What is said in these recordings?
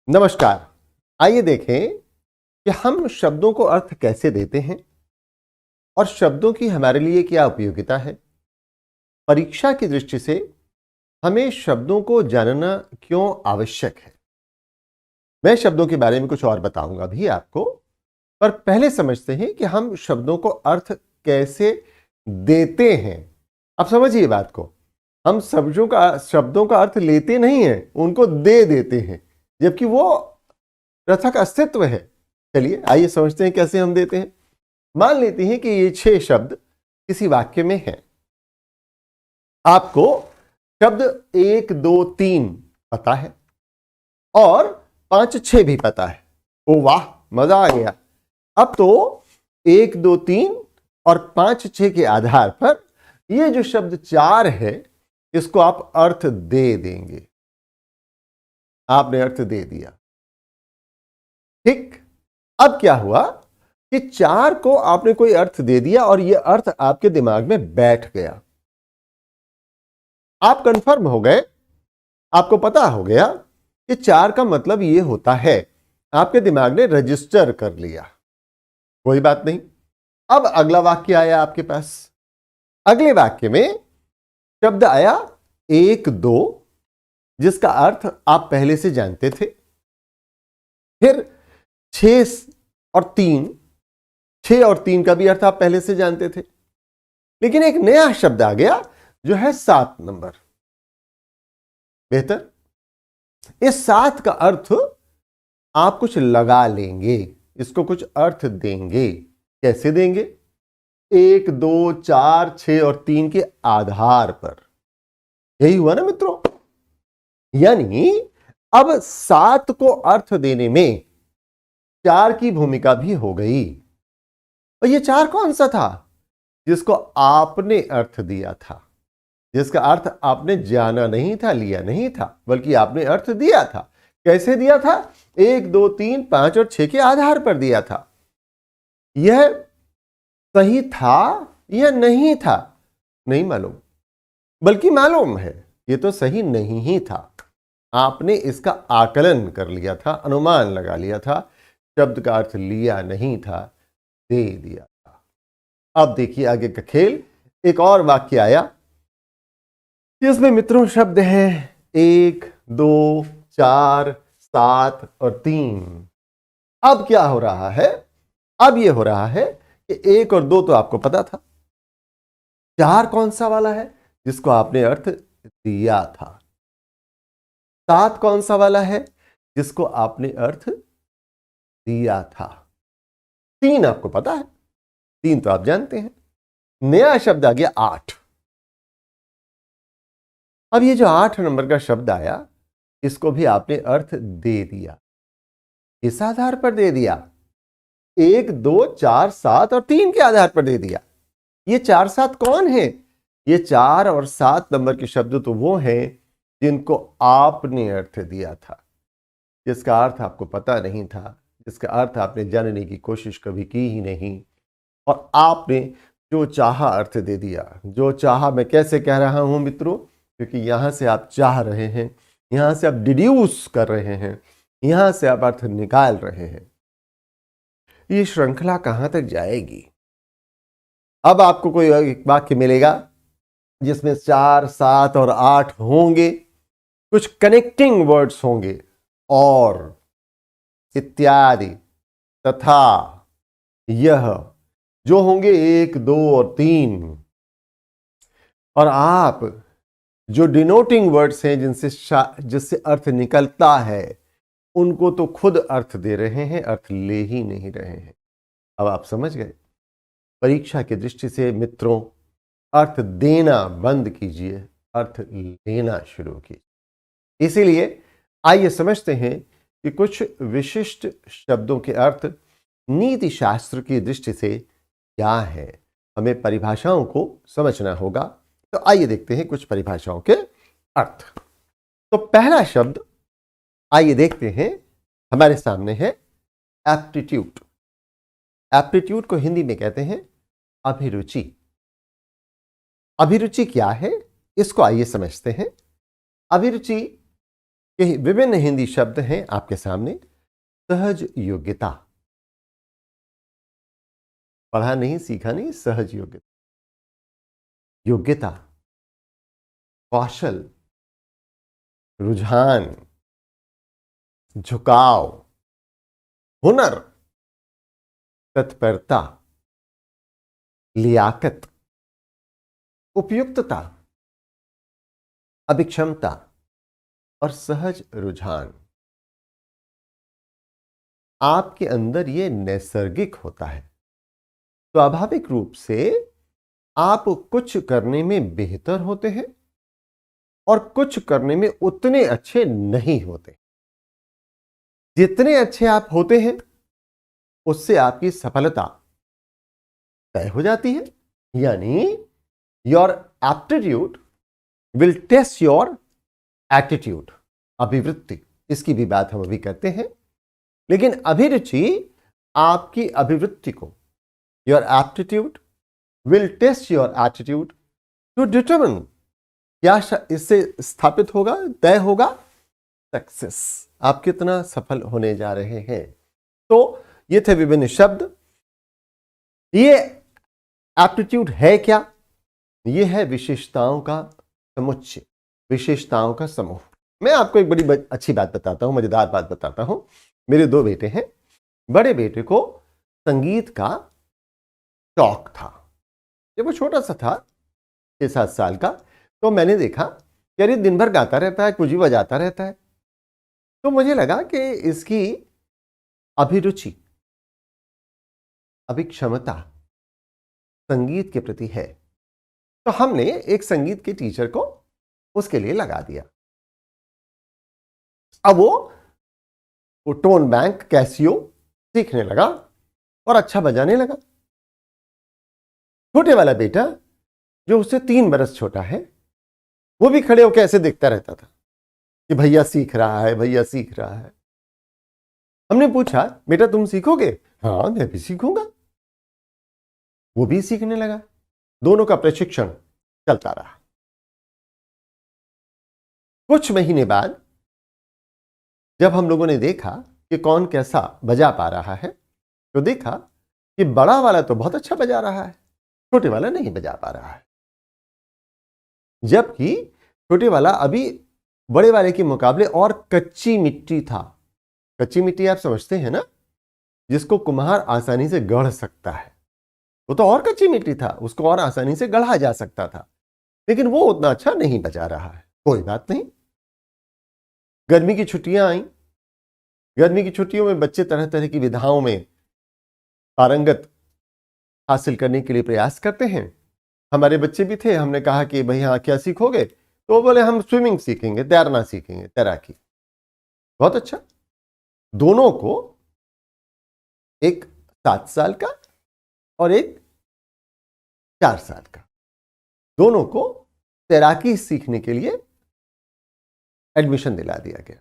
नमस्कार। आइए देखें कि हम शब्दों को अर्थ कैसे देते हैं और शब्दों की हमारे लिए क्या उपयोगिता है। परीक्षा की दृष्टि से हमें शब्दों को जानना क्यों आवश्यक है। मैं शब्दों के बारे में कुछ और बताऊंगा भी आपको, पर पहले समझते हैं कि हम शब्दों को अर्थ कैसे देते हैं। अब समझिए बात को, हम शब्दों का अर्थ लेते नहीं हैं, उनको दे देते हैं, जबकि वो पृथक अस्तित्व है। चलिए आइए समझते हैं कैसे हम देते हैं। मान लेते हैं कि ये 6 शब्द किसी वाक्य में हैं। आपको शब्द 1 2 3 पता है और 5 6 भी पता है। ओ वाह, मजा आ गया। अब तो 1 2 3 और 5 6 के आधार पर ये जो शब्द 4 है, इसको आप अर्थ दे देंगे। आपने अर्थ दे दिया, ठीक। अब क्या हुआ कि 4 को आपने कोई अर्थ दे दिया और यह अर्थ आपके दिमाग में बैठ गया। आप कंफर्म हो गए, आपको पता हो गया कि 4 का मतलब यह होता है। आपके दिमाग ने रजिस्टर कर लिया। कोई बात नहीं। अब अगला वाक्य आया आपके पास। अगले वाक्य में शब्द आया 1 2, जिसका अर्थ आप पहले से जानते थे। फिर 6 और 3, 6 और 3 का भी अर्थ आप पहले से जानते थे। लेकिन एक नया शब्द आ गया जो है 7 नंबर। बेहतर, इस 7 का अर्थ आप कुछ लगा लेंगे, इसको कुछ अर्थ देंगे। कैसे देंगे? 1 2 4 6 और 3 के आधार पर। यही हुआ ना मित्रों। यानी अब 7 को अर्थ देने में 4 की भूमिका भी हो गई। और ये 4 कौन सा था? जिसको आपने अर्थ दिया था, जिसका अर्थ आपने जाना नहीं था, लिया नहीं था, बल्कि आपने अर्थ दिया था। कैसे दिया था? 1 2 3 5 और 6 के आधार पर दिया था। यह सही था या नहीं था? नहीं मालूम, बल्कि मालूम है यह तो सही नहीं ही था। आपने इसका आकलन कर लिया था, अनुमान लगा लिया था, शब्द का अर्थ लिया नहीं था, दे दिया था। अब देखिए आगे का खेल। एक और वाक्य आया जिसमें मित्रों शब्द हैं 1 2 4 7 और 3। अब क्या हो रहा है? अब यह हो रहा है कि 1 और 2 तो आपको पता था। 4 कौन सा वाला है? जिसको आपने अर्थ दिया था। 7 कौन सा वाला है? जिसको आपने अर्थ दिया था। 3 आपको पता है, 3 तो आप जानते हैं। नया शब्द आ गया 8। अब ये जो 8 नंबर का शब्द आया, इसको भी आपने अर्थ दे दिया। इस आधार पर दे दिया, 1 2 4 7 और 3 के आधार पर दे दिया। ये 4 7 कौन है? ये 4 और 7 नंबर के शब्द तो वो हैं जिनको आपने अर्थ दिया था, जिसका अर्थ आपको पता नहीं था, जिसका अर्थ आपने जानने की कोशिश कभी की ही नहीं, और आपने जो चाहा अर्थ दे दिया। जो चाहा, मैं कैसे कह रहा हूं मित्रों? क्योंकि यहां से आप चाह रहे हैं, यहां से आप डिड्यूस कर रहे हैं, यहां से आप अर्थ निकाल रहे हैं। ये श्रृंखला कहां तक जाएगी? अब आपको कोई एक वाक्य मिलेगा जिसमें 4 7 और 8 होंगे, कुछ कनेक्टिंग वर्ड्स होंगे, और इत्यादि, तथा, यह, जो होंगे 1 2 और 3। और आप जो डिनोटिंग वर्ड्स हैं, जिससे अर्थ निकलता है, उनको तो खुद अर्थ दे रहे हैं, अर्थ ले ही नहीं रहे हैं। अब आप समझ गए। परीक्षा की दृष्टि से मित्रों, अर्थ देना बंद कीजिए, अर्थ लेना शुरू कीजिए। इसीलिए आइए समझते हैं कि कुछ विशिष्ट शब्दों के अर्थ नीति शास्त्र की दृष्टि से क्या है। हमें परिभाषाओं को समझना होगा। तो आइए देखते हैं कुछ परिभाषाओं के अर्थ। तो पहला शब्द आइए देखते हैं, हमारे सामने है एप्टीट्यूड। एप्टीट्यूड को हिंदी में कहते हैं अभिरुचि। अभिरुचि क्या है, इसको आइए समझते हैं। अभिरुचि के विभिन्न हिंदी शब्द हैं आपके सामने। सहज योग्यता, पढ़ा नहीं सीखा नहीं, सहज योग्यता, योग्यता, कौशल, रुझान, झुकाव, हुनर, तत्परता, लियाकत, उपयुक्तता, अभिक्षमता और सहज रुझान। आपके अंदर यह नैसर्गिक होता है। स्वाभाविक रूप से आप कुछ करने में बेहतर होते हैं और कुछ करने में उतने अच्छे नहीं होते। जितने अच्छे आप होते हैं उससे आपकी सफलता तय हो जाती है। यानी your aptitude will test your attitude. अभिवृत्ति, इसकी भी बात हम अभी करते हैं, लेकिन अभिरुचि आपकी अभिवृत्ति को, your aptitude will test your attitude to determine, क्या इससे स्थापित होगा, तय होगा सक्सेस, आप कितना सफल होने जा रहे हैं। तो ये थे विभिन्न शब्द। ये एप्टीट्यूड है क्या? ये है विशेषताओं का समुच्चय, विशेषताओं का समूह। मैं आपको एक बड़ी अच्छी बात बताता हूं, मजेदार बात बताता हूं। मेरे 2 बेटे हैं। बड़े बेटे को संगीत का शौक था। जब वो छोटा सा था, 6-7 साल का, तो मैंने देखा कि अरे दिन भर गाता रहता है, कुछ भी बजाता रहता है। तो मुझे लगा कि इसकी अभिरुचि, अभिक्षमता संगीत के प्रति है। तो हमने एक संगीत के टीचर को उसके लिए लगा दिया। अब वो टोन बैंक, कैसियो सीखने लगा और अच्छा बजाने लगा। छोटे वाला बेटा जो उससे 3 बरस छोटा है, वो भी खड़े होकर ऐसे देखता रहता था कि भैया सीख रहा है, भैया सीख रहा है। हमने पूछा, बेटा तुम सीखोगे? हाँ, मैं भी सीखूंगा। वो भी सीखने लगा। दोनों का प्रशिक्षण चलता रहा। कुछ महीने बाद जब हम लोगों ने देखा कि कौन कैसा बजा पा रहा है, तो देखा कि बड़ा वाला तो बहुत अच्छा बजा रहा है, छोटे वाला नहीं बजा पा रहा है। जबकि छोटे वाला अभी बड़े वाले के मुकाबले और कच्ची मिट्टी था। कच्ची मिट्टी आप समझते हैं ना, जिसको कुम्हार आसानी से गढ़ सकता है। वो तो और कच्ची मिट्टी था, उसको और आसानी से गढ़ा जा सकता था, लेकिन वो उतना अच्छा नहीं बजा रहा है। कोई बात नहीं। गर्मी की छुट्टियां आई। गर्मी की छुट्टियों में बच्चे तरह तरह की विधाओं में पारंगत हासिल करने के लिए प्रयास करते हैं। हमारे बच्चे भी थे। हमने कहा कि भाई हाँ, क्या सीखोगे? तो वो बोले हम स्विमिंग सीखेंगे, तैरना सीखेंगे, तैराकी। बहुत अच्छा। दोनों को, एक 7 साल का और एक 4 साल का, दोनों को तैराकी सीखने के लिए एडमिशन दिला दिया गया।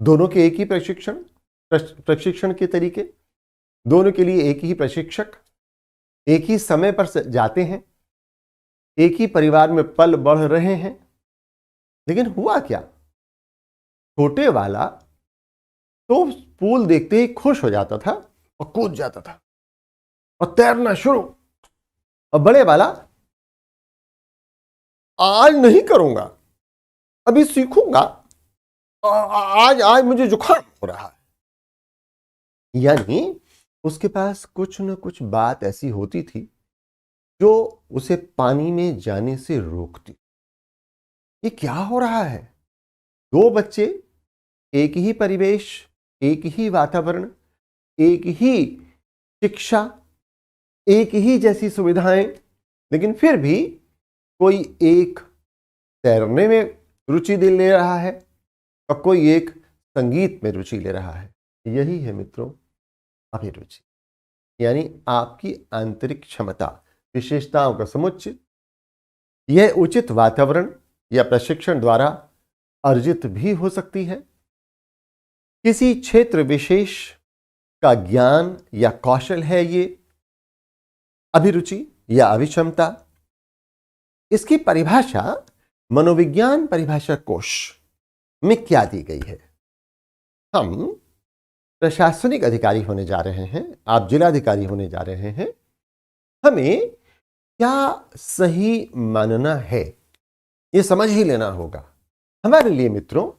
दोनों के एक ही प्रशिक्षण के तरीके, दोनों के लिए एक ही प्रशिक्षक, एक ही समय पर जाते हैं, एक ही परिवार में पल बढ़ रहे हैं। लेकिन हुआ क्या? छोटे वाला तो पूल देखते ही खुश हो जाता था और कूद जाता था और तैरना शुरू। और बड़े वाला, आज नहीं करूंगा, अभी सीखूंगा, आज मुझे जुकाम हो रहा है। यानी उसके पास कुछ न कुछ बात ऐसी होती थी जो उसे पानी में जाने से रोकती। ये क्या हो रहा है? 2 बच्चे, एक ही परिवेश, एक ही वातावरण, एक ही शिक्षा, एक ही जैसी सुविधाएं, लेकिन फिर भी कोई एक तैरने में रुचि ले रहा है और कोई एक संगीत में रुचि ले रहा है। यही है मित्रों अभिरुचि, यानी आपकी आंतरिक क्षमता, विशेषताओं का समुच्चय। यह उचित वातावरण या प्रशिक्षण द्वारा अर्जित भी हो सकती है। किसी क्षेत्र विशेष का ज्ञान या कौशल है ये अभिरुचि या अभिक्षमता। इसकी परिभाषा मनोविज्ञान परिभाषा कोश में क्या दी गई है। हम प्रशासनिक अधिकारी होने जा रहे हैं, आप जिलाधिकारी होने जा रहे हैं, हमें क्या सही मानना है ये समझ ही लेना होगा। हमारे लिए मित्रों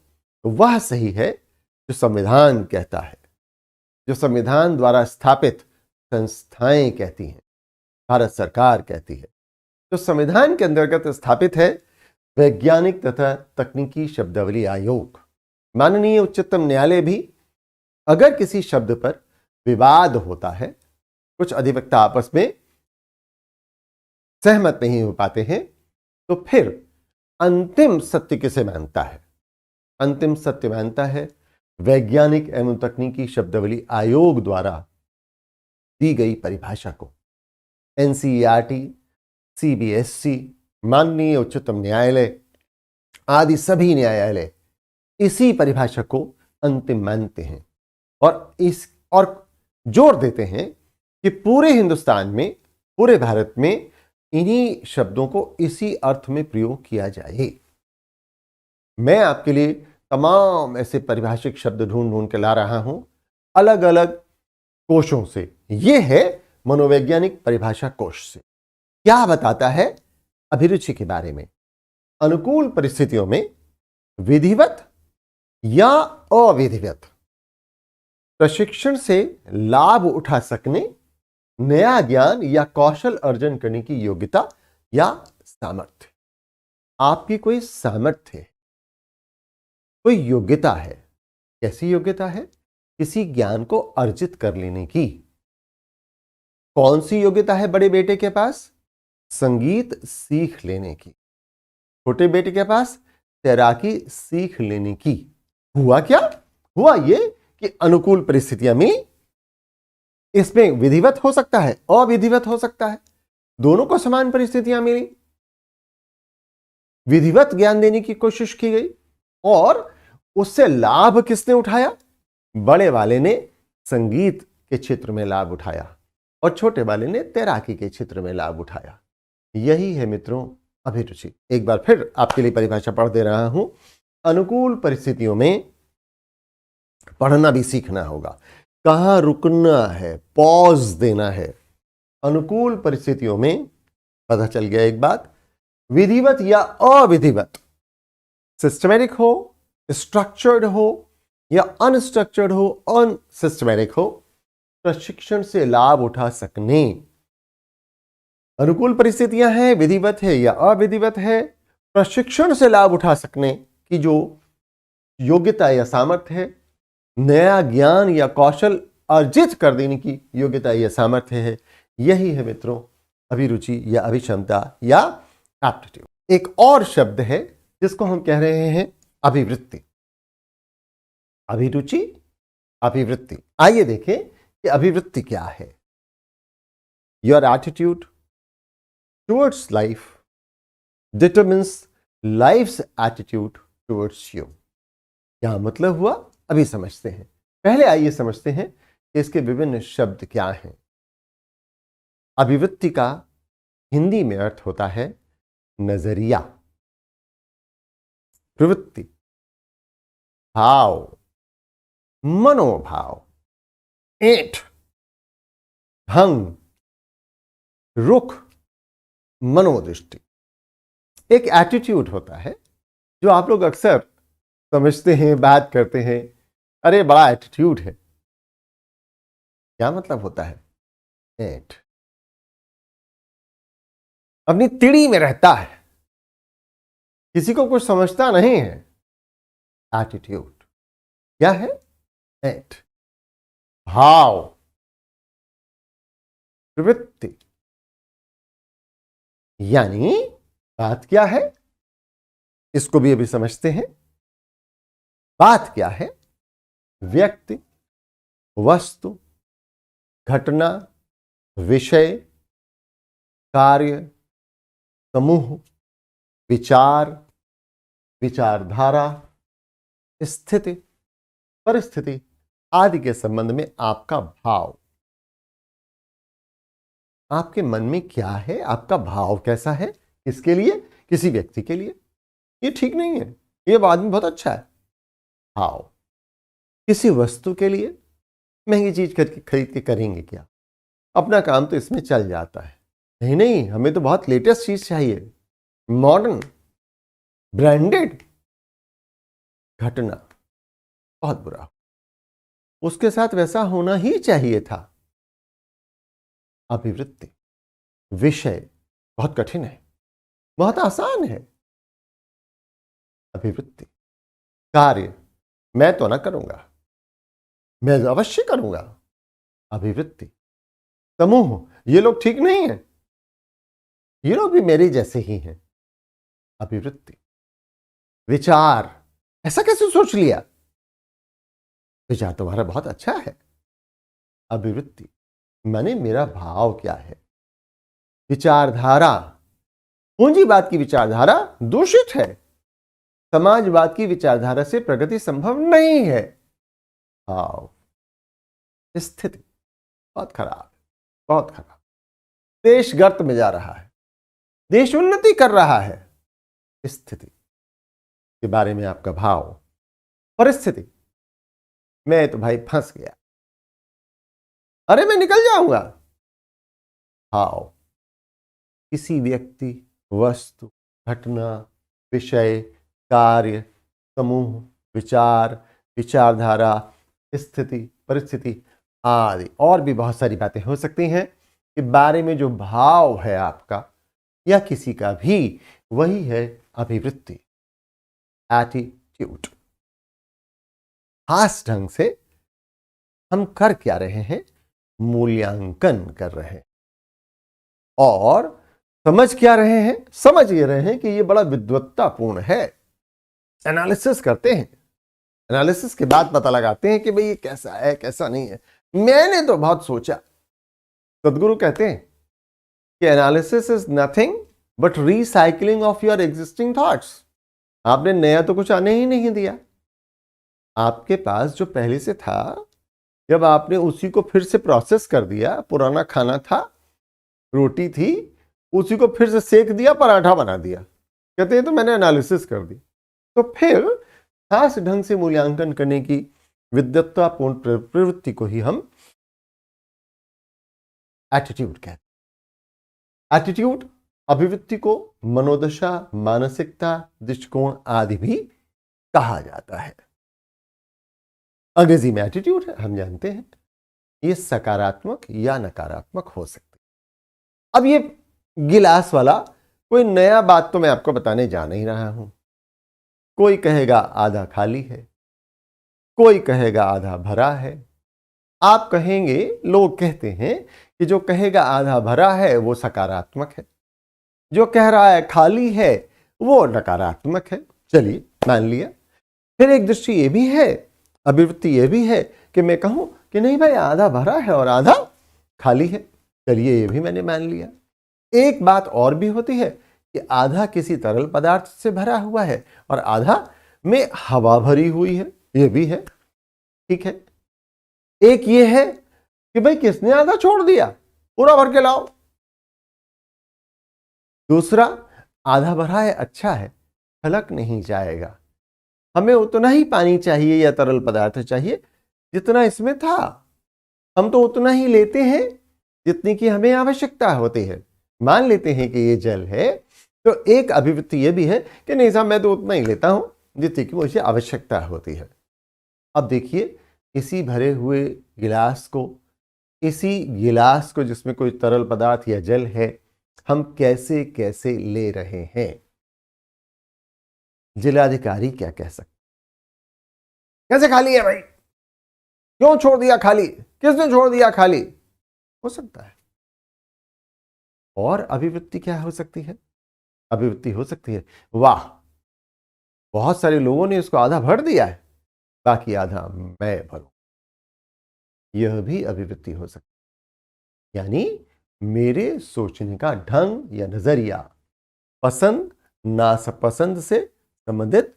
वह सही है जो संविधान कहता है, जो संविधान द्वारा स्थापित संस्थाएं कहती हैं, भारत सरकार कहती है। जो संविधान के अंतर्गत स्थापित है वैज्ञानिक तथा तकनीकी शब्दावली आयोग। माननीय उच्चतम न्यायालय भी अगर किसी शब्द पर विवाद होता है, कुछ अधिवक्ता आपस में सहमत नहीं हो पाते हैं, तो फिर अंतिम सत्य किसे मानता है? अंतिम सत्य मानता है वैज्ञानिक एवं तकनीकी शब्दावली आयोग द्वारा दी गई परिभाषा को। एनसीईआरटी, सीबीएसई, माननीय उच्चतम न्यायालय आदि सभी न्यायालय इसी परिभाषा को अंतिम मानते हैं और जोर देते हैं कि पूरे हिंदुस्तान में, पूरे भारत में इन्हीं शब्दों को इसी अर्थ में प्रयोग किया जाए। मैं आपके लिए तमाम ऐसे परिभाषिक शब्द ढूंढ ढूंढ के ला रहा हूं अलग अलग कोशों से। यह है मनोवैज्ञानिक परिभाषा कोश से। क्या बताता है अभिरुचि के बारे में? अनुकूल परिस्थितियों में विधिवत या अविधिवत प्रशिक्षण से लाभ उठा सकने, नया ज्ञान या कौशल अर्जन करने की योग्यता या सामर्थ्य। आपकी कोई सामर्थ्य, कोई योग्यता है। कैसी योग्यता है? किसी ज्ञान को अर्जित कर लेने की। कौन सी योग्यता है बड़े बेटे के पास? संगीत सीख लेने की। छोटे बेटे के पास तैराकी सीख लेने की। हुआ क्या? हुआ ये कि अनुकूल परिस्थितियां मिली। इसमें विधिवत हो सकता है, अविधिवत हो सकता है, दोनों को समान परिस्थितियां मिली। विधिवत ज्ञान देने की कोशिश की गई और उससे लाभ किसने उठाया? बड़े वाले ने संगीत के क्षेत्र में लाभ उठाया और छोटे वाले ने तैराकी के क्षेत्र में लाभ उठाया। यही है मित्रों अभिरुचि। एक बार फिर आपके लिए परिभाषा पढ़ दे रहा हूं। अनुकूल परिस्थितियों में पढ़ना भी सीखना होगा, कहां रुकना है, पॉज देना है। अनुकूल परिस्थितियों में पता चल गया एक बात, विधिवत या अविधिवत, सिस्टमैटिक हो, स्ट्रक्चर्ड हो या अनस्ट्रक्चर्ड हो, अनसिस्टमैटिक हो, प्रशिक्षण से लाभ उठा सकने। अनुकूल परिस्थितियां हैं, विधिवत है या अविधिवत है, प्रशिक्षण से लाभ उठा सकने की जो योग्यता या सामर्थ्य है, नया ज्ञान या कौशल अर्जित कर देने की योग्यता या सामर्थ्य है। यही है मित्रों अभिरुचि या अभिक्षमता या एप्टीट्यूड। एक और शब्द है जिसको हम कह रहे हैं अभिवृत्ति। अभिरुचि, अभिवृत्ति। आइए देखें कि अभिवृत्ति क्या है। Your attitude towards life determines life's attitude towards you. क्या मतलब हुआ अभी समझते हैं। पहले आइए समझते हैं कि इसके विभिन्न शब्द क्या हैं। अभिवृत्ति का हिंदी में अर्थ होता है नजरिया, प्रवृत्ति, भाव, मनोभाव, ऐंठ, ढंग, रुख, मनोदृष्टि। एक एटीट्यूड होता है जो आप लोग अक्सर समझते हैं, बात करते हैं, अरे बड़ा एटीट्यूड है। क्या मतलब होता है? ऐंठ, अपनी तिड़ी में रहता है, किसी को कुछ समझता नहीं है। एटीट्यूड क्या है? ऐंठ। भाव, प्रवृत्ति, यानी बात क्या है इसको भी अभी समझते हैं। बात क्या है? व्यक्ति, वस्तु, घटना, विषय, कार्य, समूह, विचार, विचारधारा, स्थिति, परिस्थिति आदि के संबंध में आपका भाव। आपके मन में क्या है, आपका भाव कैसा है, किसके लिए? किसी व्यक्ति के लिए। ये ठीक नहीं है, ये आदमी बहुत अच्छा है, हाउ, किसी वस्तु के लिए महंगी चीज खरीद के करेंगे क्या? अपना काम तो इसमें चल जाता है। नहीं नहीं, हमें तो बहुत लेटेस्ट चीज चाहिए, मॉडर्न, ब्रांडेड। घटना बहुत बुरा, उसके साथ वैसा होना ही चाहिए था। अभिवृत्ति, विषय बहुत कठिन है, बहुत आसान है। अभिवृत्ति, कार्य मैं तो ना करूंगा, मैं अवश्य करूंगा। अभिवृत्ति, समूह, ये लोग ठीक नहीं है, ये लोग भी मेरे जैसे ही हैं। अभिवृत्ति, विचार, ऐसा कैसे सोच लिया? विचार तुम्हारा बहुत अच्छा है। अभिवृत्ति माने मेरा भाव क्या है? विचारधारा, पूंजीवाद की विचारधारा दूषित है, समाजवाद की विचारधारा से प्रगति संभव नहीं है। भाव, स्थिति बहुत खराब, बहुत खराब। देश गर्त में जा रहा है, देश उन्नति कर रहा है। स्थिति के बारे में आपका भाव, परिस्थिति, मैं तो भाई फंस गया, अरे मैं निकल जाऊंगा। भाव, किसी व्यक्ति, वस्तु, घटना, विषय, कार्य, समूह, विचार, विचारधारा, स्थिति, परिस्थिति आदि और भी बहुत सारी बातें हो सकती हैं कि बारे में जो भाव है आपका या किसी का भी, वही है अभिवृत्ति, एटीट्यूड। खास ढंग से हम कर क्या रहे हैं? मूल्यांकन कर रहे हैं। और समझ क्या रहे हैं? समझ ये रहे हैं कि ये बड़ा विद्वत्तापूर्ण है। एनालिसिस करते हैं, एनालिसिस के बाद पता लगाते हैं कि भाई ये कैसा है, कैसा नहीं है। मैंने तो बहुत सोचा। सदगुरु कहते हैं कि analysis is nothing but recycling of your existing thoughts. आपने नया तो कुछ आने ही नहीं दिया। आपके पास जो पहले से था, जब आपने उसी को फिर से प्रोसेस कर दिया, पुराना खाना था, रोटी थी, उसी को फिर से सेक दिया, पराठा बना दिया, कहते हैं तो मैंने एनालिसिस कर दी। तो फिर खास ढंग से मूल्यांकन करने की विद्वत्तापूर्ण प्रवृत्ति को ही हम एटीट्यूड कहते हैं। एटीट्यूड, अभिवृत्ति को मनोदशा, मानसिकता, दृष्टिकोण आदि भी कहा जाता है। अंग्रेजी में एटीट्यूड है, हम जानते हैं, ये सकारात्मक या नकारात्मक हो सकती है। अब ये गिलास वाला कोई नया बात तो मैं आपको बताने जा नहीं रहा हूं। कोई कहेगा आधा खाली है, कोई कहेगा आधा भरा है। आप कहेंगे, लोग कहते हैं कि जो कहेगा आधा भरा है वो सकारात्मक है, जो कह रहा है खाली है वो नकारात्मक है। चलिए मान लिया। फिर एक दृष्टि ये भी है, अभिवृत्ति ये भी है कि मैं कहूं कि नहीं भाई आधा भरा है और आधा खाली है। चलिए ये भी मैंने मान लिया। एक बात और भी होती है कि आधा किसी तरल पदार्थ से भरा हुआ है और आधा में हवा भरी हुई है, ये भी है, ठीक है। एक ये है कि भाई किसने आधा छोड़ दिया, पूरा भर के लाओ। दूसरा, आधा भरा है, अच्छा है, छलक नहीं जाएगा, हमें उतना ही पानी चाहिए या तरल पदार्थ चाहिए जितना इसमें था, हम तो उतना ही लेते हैं जितनी की हमें आवश्यकता होती है। मान लेते हैं कि ये जल है, तो एक अभिवृत्ति ये भी है कि नहीं साहब मैं तो उतना ही लेता हूं जितनी की मुझे आवश्यकता होती है। अब देखिए, इसी भरे हुए गिलास को, इसी गिलास को जिसमें कोई तरल पदार्थ या जल है, हम कैसे कैसे ले रहे हैं। जिलाधिकारी क्या कह सकते, कैसे खाली है भाई, क्यों छोड़ दिया खाली, किसने छोड़ दिया खाली, हो सकता है। और अभिवृत्ति क्या हो सकती है? अभिवृत्ति हो सकती है, वाह बहुत सारे लोगों ने इसको आधा भर दिया है, बाकी आधा मैं भरूं। यह भी अभिवृत्ति हो सकती है, यानी मेरे सोचने का ढंग या नजरिया, पसंद नापसंद से संबंधित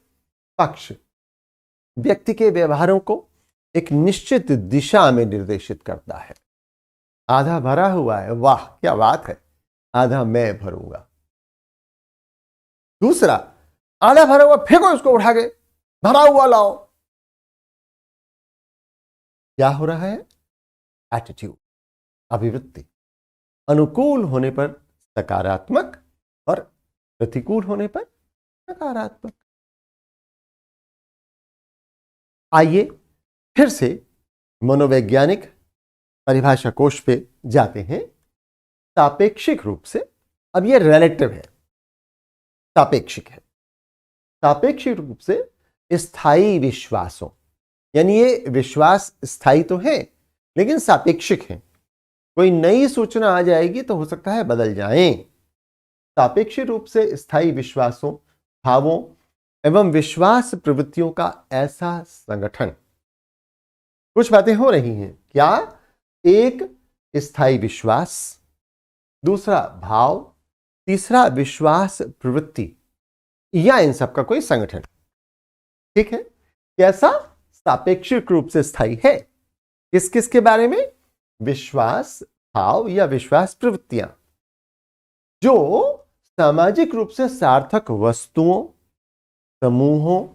पक्ष व्यक्ति के व्यवहारों को एक निश्चित दिशा में निर्देशित करता है। आधा भरा हुआ है, वाह क्या बात है, आधा मैं भरूंगा। दूसरा, आधा भरा हुआ फेंको, उसको उठा के भरा हुआ लाओ, क्या हो रहा है? एटीट्यूड, अभिवृत्ति। अनुकूल होने पर सकारात्मक और प्रतिकूल होने पर नकारात्मक। आइए फिर से मनोवैज्ञानिक परिभाषा कोश पे जाते हैं। सापेक्षिक रूप से, अब ये रिलेटिव है, सापेक्षिक है। सापेक्षिक रूप से स्थायी विश्वासों, यानी ये विश्वास स्थायी तो है लेकिन सापेक्षिक है। कोई नई सूचना आ जाएगी तो हो सकता है बदल जाएं। सापेक्षिक रूप से स्थायी विश्वासों, भावों एवं विश्वास प्रवृत्तियों का ऐसा संगठन। कुछ बातें हो रही हैं। क्या? एक स्थायी विश्वास, दूसरा भाव, तीसरा विश्वास प्रवृत्ति, या इन सब का कोई संगठन। ठीक है? कैसा? सापेक्षिक रूप से स्थायी है। किस किस के बारे में? विश्वास, भाव या विश्वास प्रवृत्तियां जो सामाजिक रूप से सार्थक वस्तुओं, समूहों,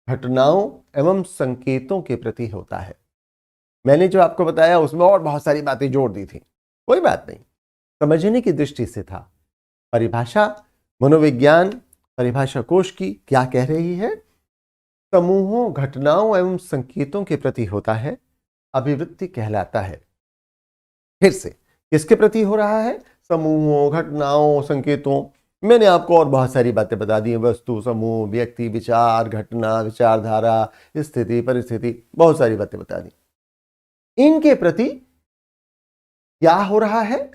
घटनाओं एवं संकेतों के प्रति होता है। मैंने जो आपको बताया उसमें और बहुत सारी बातें जोड़ दी थी, कोई बात नहीं, समझने की दृष्टि से था। परिभाषा मनोविज्ञान परिभाषा कोश की क्या कह रही है? समूहों, घटनाओं एवं संकेतों के प्रति होता है, अभिवृत्ति कहलाता है। फिर से किसके प्रति हो रहा है? समूहों, घटनाओं, संकेतों। मैंने आपको और बहुत सारी बातें बता दी हैं, वस्तु, समूह, व्यक्ति, विचार, घटना, विचारधारा, स्थिति, परिस्थिति, बहुत सारी बातें बता दी। इनके प्रति क्या हो रहा है?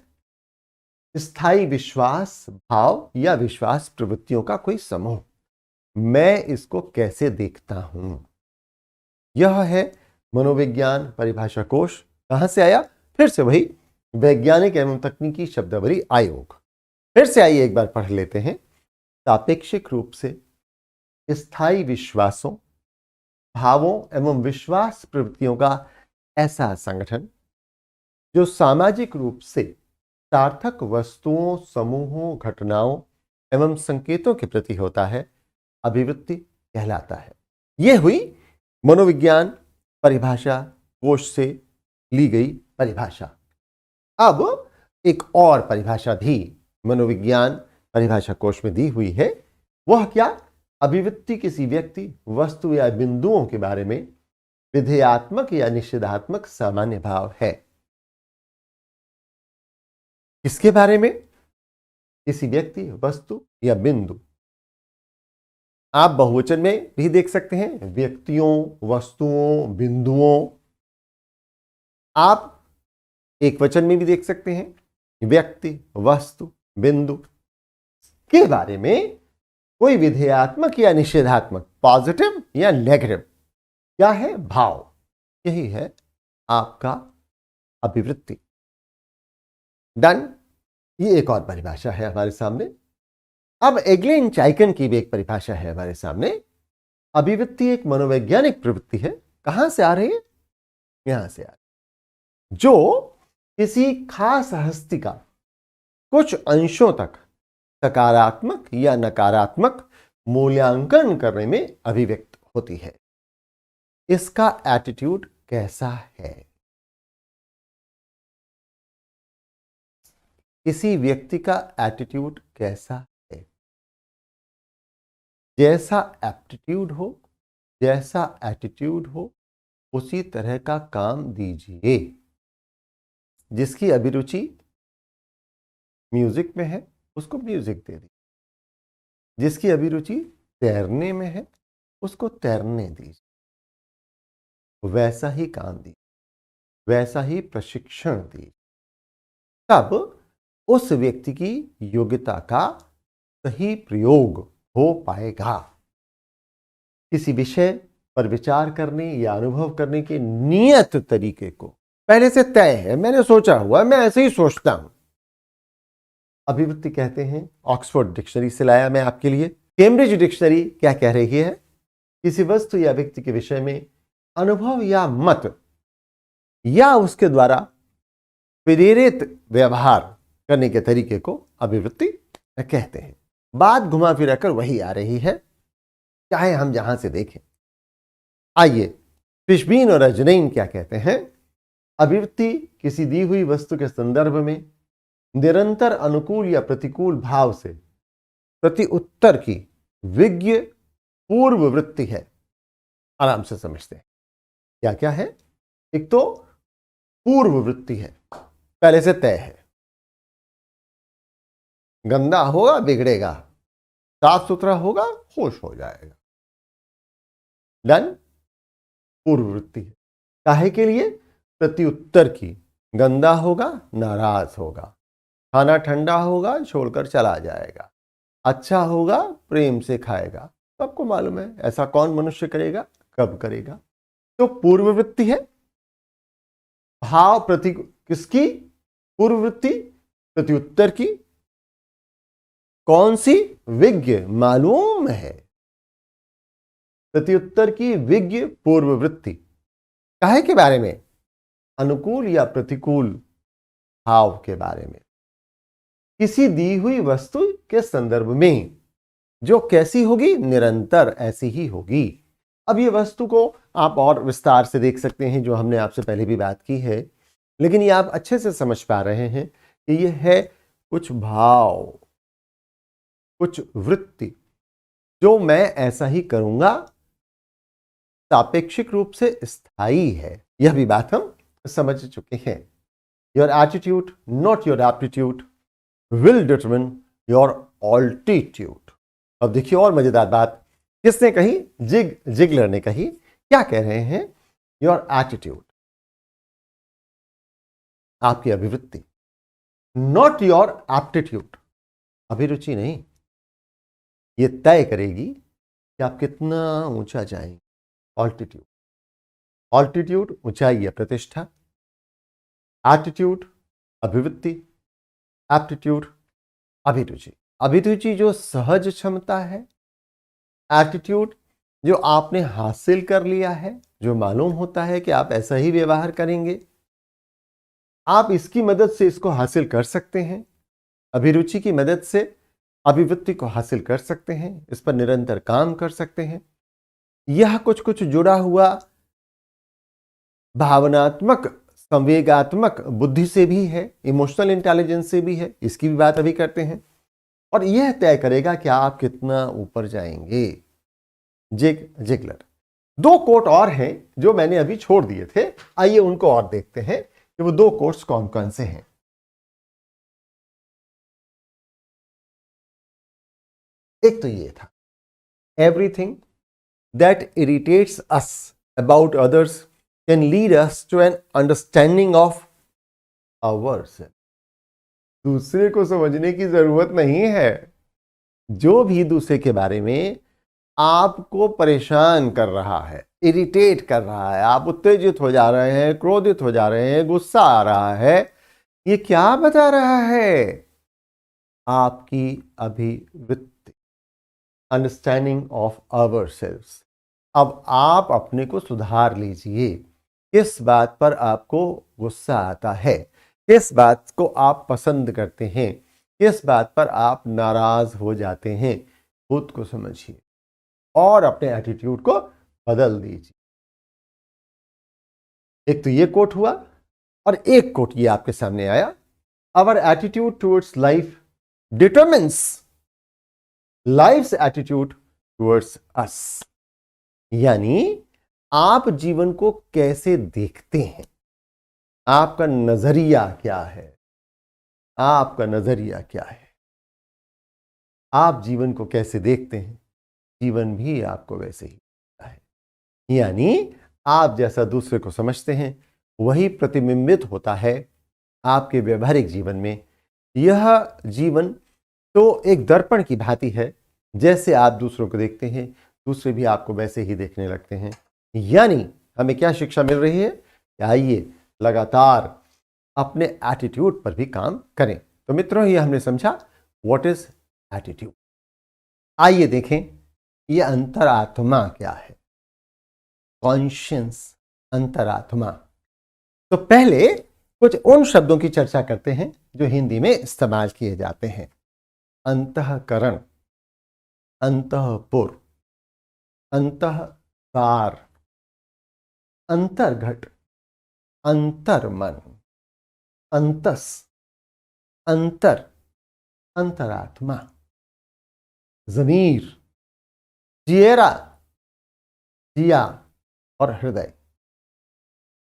स्थायी विश्वास, भाव या विश्वास प्रवृत्तियों का कोई समूह। मैं इसको कैसे देखता हूं? यह है मनोविज्ञान परिभाषा कोश। कहां से आया? फिर से वही वैज्ञानिक एवं तकनीकी शब्दावली आयोग। फिर से आइए एक बार पढ़ लेते हैं। सापेक्षिक रूप से स्थायी विश्वासों, भावों एवं विश्वास प्रवृत्तियों का ऐसा संगठन जो सामाजिक रूप से सार्थक वस्तुओं, समूहों, घटनाओं एवं संकेतों के प्रति होता है, अभिवृत्ति कहलाता है। यह हुई मनोविज्ञान परिभाषा कोश से ली गई परिभाषा। अब एक और परिभाषा भी मनोविज्ञान परिभाषा कोश में दी हुई है। वह क्या? अभिवृत्ति किसी व्यक्ति, वस्तु या बिंदुओं के बारे में विधेयात्मक या निषेधात्मक सामान्य भाव है। किसके बारे में? किसी व्यक्ति, वस्तु या बिंदु। आप बहुवचन में भी देख सकते हैं, व्यक्तियों, वस्तुओं, बिंदुओं। आप एक वचन में भी देख सकते हैं, व्यक्ति, वस्तु, बिंदु के बारे में कोई विधेयात्मक या निषेधात्मक, पॉजिटिव या नेगेटिव क्या है? भाव। यही है आपका अभिवृत्ति। डन। ये एक और परिभाषा है हमारे सामने। अब एग्लिन चाइकन की भी एक परिभाषा है हमारे सामने। अभिवृत्ति एक मनोवैज्ञानिक प्रवृत्ति है। कहां से आ रही है? यहां से आ रही है, जो किसी खास हस्ती का कुछ अंशों तक सकारात्मक या नकारात्मक मूल्यांकन करने में अभिव्यक्त होती है। इसका एटीट्यूड कैसा है? किसी व्यक्ति का एटीट्यूड कैसा है? जैसा एप्टीट्यूड हो, जैसा एटीट्यूड हो, उसी तरह का काम दीजिए। जिसकी अभिरुचि म्यूजिक में है उसको म्यूजिक दे दीजिए, जिसकी अभिरुचि तैरने में है उसको तैरने दीजिए, वैसा ही काम दीजिए, वैसा ही प्रशिक्षण दीजिए। तब उस व्यक्ति की योग्यता का सही प्रयोग हो पाएगा। किसी विषय पर विचार करने या अनुभव करने के नियत तरीके को पहले से तय है, मैंने सोचा हुआ, मैं ऐसे ही सोचता हूं, अभिवृत्ति कहते हैं। ऑक्सफोर्ड डिक्शनरी से लाया मैं आपके लिए। कैम्ब्रिज डिक्शनरी क्या कह रही है? किसी वस्तु या व्यक्ति के विषय में अनुभव या मत या उसके द्वारा प्रेरित व्यवहार करने के तरीके को अभिवृत्ति कहते हैं। बात घुमा फिरा कर वही आ रही है, चाहे हम जहां से देखें। आइए फिशबीन और अजनैन क्या कहते हैं? अभिवृत्ति किसी दी हुई वस्तु के संदर्भ में निरंतर अनुकूल या प्रतिकूल भाव से प्रति उत्तर की विज्ञ पूर्व वृत्ति है। आराम से समझते हैं क्या क्या है। एक तो पूर्व वृत्ति है, पहले से तय है, गंदा होगा बिगड़ेगा, साफ सुथरा होगा होश हो जाएगा। डन। पूर्व वृत्ति है। काहे के लिए? प्रत्युत्तर की। गंदा होगा नाराज होगा, खाना ठंडा होगा छोड़कर चला जाएगा, अच्छा होगा प्रेम से खाएगा। सबको मालूम है ऐसा कौन मनुष्य करेगा, कब करेगा। तो पूर्व वृत्ति है। भाव प्रति किसकी? पूर्व वृत्ति प्रत्युत्तर की। कौन सी? विज्ञ। मालूम है प्रत्युत्तर की विज्ञ पूर्व वृत्ति। काहे के बारे में? अनुकूल या प्रतिकूल भाव के बारे में, किसी दी हुई वस्तु के संदर्भ में, जो कैसी होगी? निरंतर ऐसी ही होगी। अब ये वस्तु को आप और विस्तार से देख सकते हैं, जो हमने आपसे पहले भी बात की है, लेकिन ये आप अच्छे से समझ पा रहे हैं कि ये है कुछ भाव, कुछ वृत्ति, जो मैं ऐसा ही करूंगा, सापेक्षिक रूप से स्थायी है। यह भी बात हम समझ चुके हैं। Your attitude not your aptitude will determine your altitude. अब देखिए और मजेदार बात किसने कही? जिगलर ने कही। क्या कह रहे हैं? योर एटीट्यूड, आपकी अभिवृत्ति, नॉट योर एप्टीट्यूड, अभिरुचि नहीं, ये तय करेगी कि आप कितना ऊंचा जाएंगे। ऑल्टीट्यूड, ऑल्टीट्यूड ऊंचाई या प्रतिष्ठा, एटीट्यूड अभिवृत्ति, एप्टीट्यूड अभिरुचि। अभिरुचि जो सहज क्षमता है, एटीट्यूड जो आपने हासिल कर लिया है, जो मालूम होता है कि आप ऐसा ही व्यवहार करेंगे, आप इसकी मदद से इसको हासिल कर सकते हैं। अभिरुचि की मदद से अभिवृत्ति को हासिल कर सकते हैं, इस पर निरंतर काम कर सकते हैं। यह कुछ कुछ जुड़ा हुआ भावनात्मक संवेगात्मक बुद्धि से भी है, इमोशनल इंटेलिजेंस से भी है, इसकी भी बात अभी करते हैं। और यह तय करेगा कि आप कितना ऊपर जाएंगे। जिगलर। दो कोट और हैं जो मैंने अभी छोड़ दिए थे, आइए उनको और देखते हैं कि वो दो कोट्स कौन कौन से हैं। एक तो ये था, everything that irritates us about others can lead us to an understanding of ourselves. दूसरे को समझने की जरूरत नहीं है। जो भी दूसरे के बारे में आपको परेशान कर रहा है, इरिटेट कर रहा है, आप उत्तेजित हो जा रहे हैं, क्रोधित हो जा रहे हैं, गुस्सा आ रहा है, ये क्या बता रहा है? आपकी अभिवृत्ति, अंडरस्टैंडिंग ऑफ अवरसेल्व्स। अब आप अपने को सुधार लीजिए। किस बात पर आपको गुस्सा आता है, किस बात को आप पसंद करते हैं, किस बात पर आप नाराज हो जाते हैं, खुद को समझिए और अपने एटीट्यूड को बदल दीजिए। एक तो ये कोट हुआ, और एक कोट ये आपके सामने आया, our attitude towards life determines life's attitude towards us. यानी आप जीवन को कैसे देखते हैं, आपका नजरिया क्या है, आपका नजरिया क्या है, आप जीवन को कैसे देखते हैं, जीवन भी आपको वैसे ही देखता है। यानी आप जैसा दूसरे को समझते हैं वही प्रतिबिंबित होता है आपके व्यवहारिक जीवन में। यह जीवन तो एक दर्पण की भांति है, जैसे आप दूसरों को देखते हैं दूसरे भी आपको वैसे ही देखने लगते हैं। यानी हमें क्या शिक्षा मिल रही है? आइए लगातार अपने एटीट्यूड पर भी काम करें। तो मित्रों, ये हमने समझा व्हाट इज एटीट्यूड। आइए देखें ये अंतरात्मा क्या है, कॉन्शियस, अंतरात्मा। तो पहले कुछ उन शब्दों की चर्चा करते हैं जो हिंदी में इस्तेमाल किए जाते हैं। अंतःकरण, अंतःपुर, अंतःसार, अंतर्घट, अंतर्मन, अंतस, अंतर, अंतरात्मा, जमीर, जियरा, जिया और हृदय,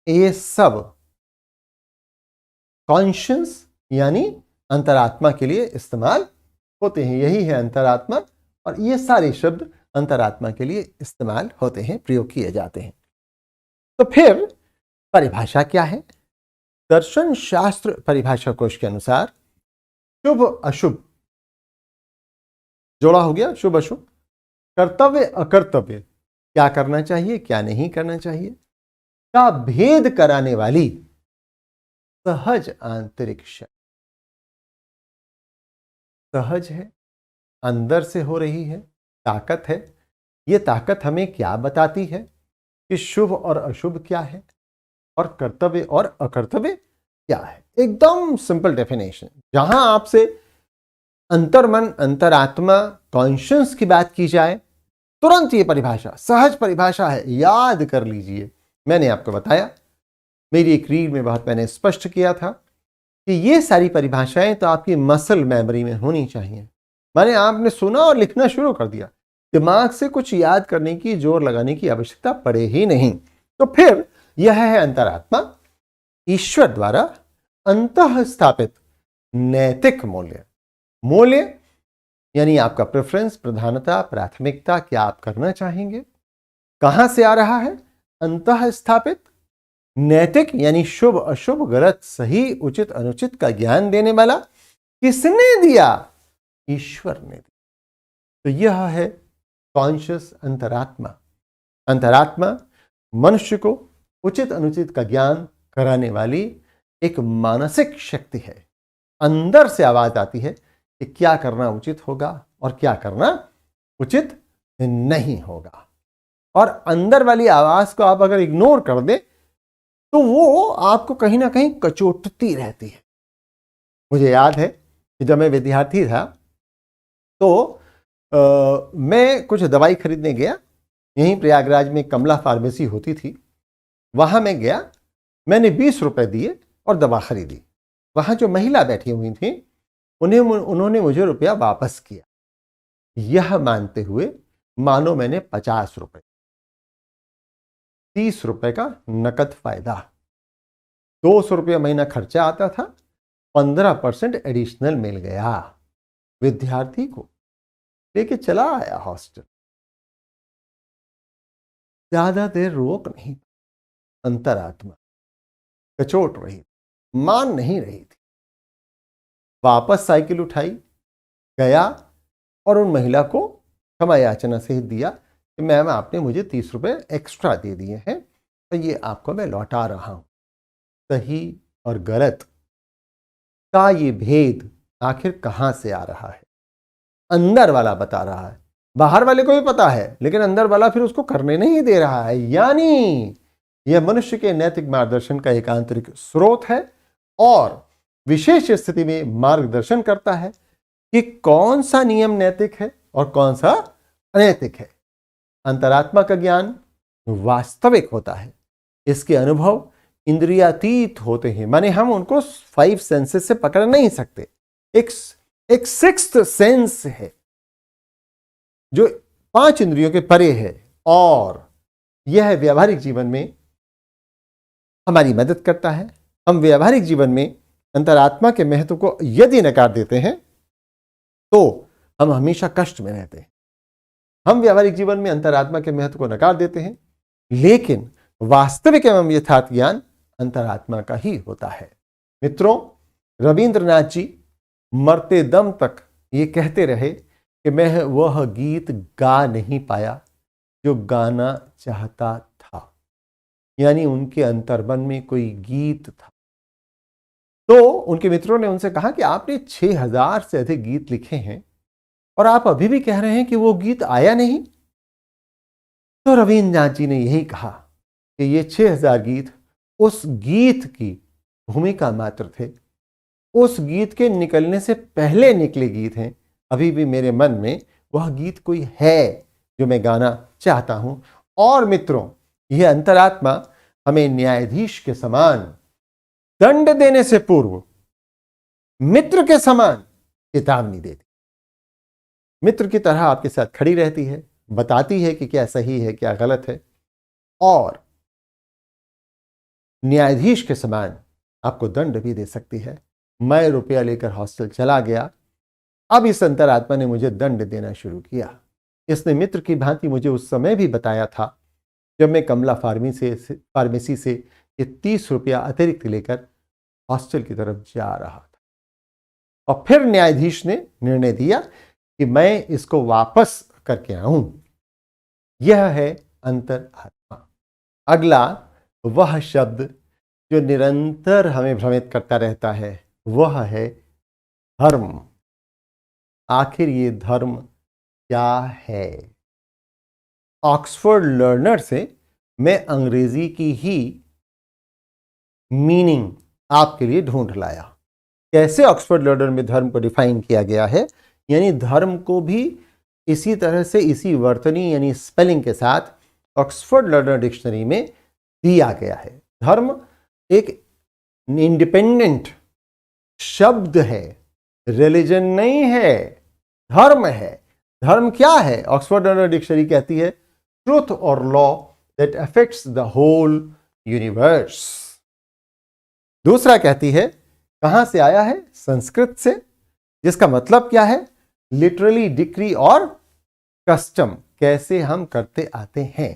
ये सब कॉन्शियस यानी अंतरात्मा के लिए इस्तेमाल होते हैं। यही है अंतरात्मा, और ये सारे शब्द अंतरात्मा के लिए इस्तेमाल होते हैं, प्रयोग किए जाते हैं। तो फिर परिभाषा क्या है? दर्शन शास्त्र परिभाषा कोश के अनुसार शुभ अशुभ जोड़ा हो गया, शुभ अशुभ, कर्तव्य अकर्तव्य, क्या करना चाहिए क्या नहीं करना चाहिए, का भेद कराने वाली सहज आंतरिक शक्ति। सहज है, अंदर से हो रही है, ताकत है। ये ताकत हमें क्या बताती है कि शुभ और अशुभ क्या है और कर्तव्य और अकर्तव्य क्या है। एकदम सिंपल डेफिनेशन। जहां आपसे अंतर्मन, अंतरात्मा, कॉन्शियस की बात की जाए, तुरंत ये परिभाषा सहज परिभाषा है, याद कर लीजिए। मैंने आपको बताया, मेरी एक रीड में बहुत मैंने स्पष्ट किया था कि ये सारी परिभाषाएं तो आपकी मसल मेमोरी में होनी चाहिए। माने आपने सुना और लिखना शुरू कर दिया, दिमाग से कुछ याद करने की, जोर लगाने की आवश्यकता पड़े ही नहीं। तो फिर यह है अंतरात्मा, ईश्वर द्वारा अंतः स्थापित नैतिक मूल्य। मूल्य यानी आपका प्रेफरेंस, प्रधानता, प्राथमिकता, क्या आप करना चाहेंगे, कहां से आ रहा है। अंतः स्थापित नैतिक यानी शुभ अशुभ, गलत सही, उचित अनुचित का ज्ञान देने वाला किसने दिया? ईश्वर ने दिया। तो यह है कॉन्शियस अंतरात्मा। अंतरात्मा मनुष्य को उचित अनुचित का ज्ञान कराने वाली एक मानसिक शक्ति है। अंदर से आवाज आती है कि क्या करना उचित होगा और क्या करना उचित नहीं होगा। और अंदर वाली आवाज को आप अगर इग्नोर कर दें तो वो आपको कहीं ना कहीं कचोटती रहती है। मुझे याद है कि जब मैं विद्यार्थी था तो मैं कुछ दवाई खरीदने गया। यहीं प्रयागराज में कमला फार्मेसी होती थी, वहां मैं गया। मैंने 20 रुपए दिए और दवा खरीदी। वहां जो महिला बैठी हुई थी उन्होंने मुझे रुपया वापस किया, यह मानते हुए मानो मैंने 50 रुपए, 30 रुपए का नकद फायदा। 200 रुपया महीना खर्चा आता था, 15% एडिशनल मिल गया। विद्यार्थी को लेके चला आया हॉस्टल। ज्यादा देर रोक नहीं, अंतरात्मा कचोट रही, मान नहीं रही थी। वापस साइकिल उठाई, गया और उन महिला को क्षमा याचना सहित दिया कि मैम आपने मुझे 30 रुपए एक्स्ट्रा दे दिए हैं तो ये आपको मैं लौटा रहा हूं। सही और गलत का ये भेद आखिर कहां से आ रहा है? अंदर वाला बता रहा है। बाहर वाले को भी पता है लेकिन अंदर वाला फिर उसको करने नहीं दे रहा है। यानी यह मनुष्य के नैतिक मार्गदर्शन का एक आंतरिक स्रोत है और विशेष स्थिति में मार्गदर्शन करता है कि कौन सा नियम नैतिक है और कौन सा अनैतिक है। अंतरात्मा का ज्ञान वास्तविक होता है, इसके अनुभव इंद्रियातीत होते हैं, माने हम उनको 5 सेंसेस से पकड़ नहीं सकते। एक सिक्स्थ सेंस है जो 5 इंद्रियों के परे है और यह व्यवहारिक जीवन में हमारी मदद करता है। हम व्यवहारिक जीवन में अंतरात्मा के महत्व को यदि नकार देते हैं तो हम हमेशा कष्ट में रहते हैं। हम व्यवहारिक जीवन में अंतरात्मा के महत्व को नकार देते हैं, लेकिन वास्तविक एवं यथार्थ ज्ञान अंतरात्मा का ही होता है। मित्रों, रविंद्रनाथ जी मरते दम तक ये कहते रहे कि मैं वह गीत गा नहीं पाया जो गाना चाहता था। यानी उनके अंतर्मन में कोई गीत था। तो उनके मित्रों ने उनसे कहा कि आपने 6000 से अधिक गीत लिखे हैं और आप अभी भी कह रहे हैं कि वो गीत आया नहीं। तो रविंद्रनाथ जी ने यही कहा कि ये 6000 गीत उस गीत की भूमिका मात्र थे, उस गीत के निकलने से पहले निकले गीत हैं। अभी भी मेरे मन में वह गीत कोई है जो मैं गाना चाहता हूं। और मित्रों, यह अंतरात्मा हमें न्यायाधीश के समान दंड देने से पूर्व मित्र के समान चेतावनी देती, मित्र की तरह आपके साथ खड़ी रहती है, बताती है कि क्या सही है क्या गलत है, और न्यायाधीश के समान आपको दंड भी दे सकती है। मैं रुपया लेकर हॉस्टल चला गया, अब इस अंतरात्मा ने मुझे दंड देना शुरू किया। इसने मित्र की भांति मुझे उस समय भी बताया था जब मैं कमला फार्मेसी से ये 30 रुपया अतिरिक्त लेकर हॉस्टल की तरफ जा रहा था, और फिर न्यायाधीश ने निर्णय दिया कि मैं इसको वापस करके आऊं। यह है अंतरात्मा। अगला वह शब्द जो निरंतर हमें भ्रमित करता रहता है, वह है धर्म। आखिर ये धर्म क्या है? ऑक्सफोर्ड लर्नर से मैं अंग्रेजी की ही मीनिंग आपके लिए ढूंढ लाया। कैसे ऑक्सफोर्ड लर्नर में धर्म को डिफाइन किया गया है, यानी धर्म को भी इसी तरह से, इसी वर्तनी यानी स्पेलिंग के साथ ऑक्सफोर्ड लर्नर डिक्शनरी में दिया गया है। धर्म एक इंडिपेंडेंट शब्द है, रिलीजन नहीं है, धर्म है। धर्म क्या है? ऑक्सफोर्ड लर्नर डिक्शनरी कहती है ट्रूथ और law that affects the whole universe. दूसरा कहती है, कहां से आया है? संस्कृत से, जिसका मतलब क्या है? लिटरली डिक्री और कस्टम, कैसे हम करते आते हैं।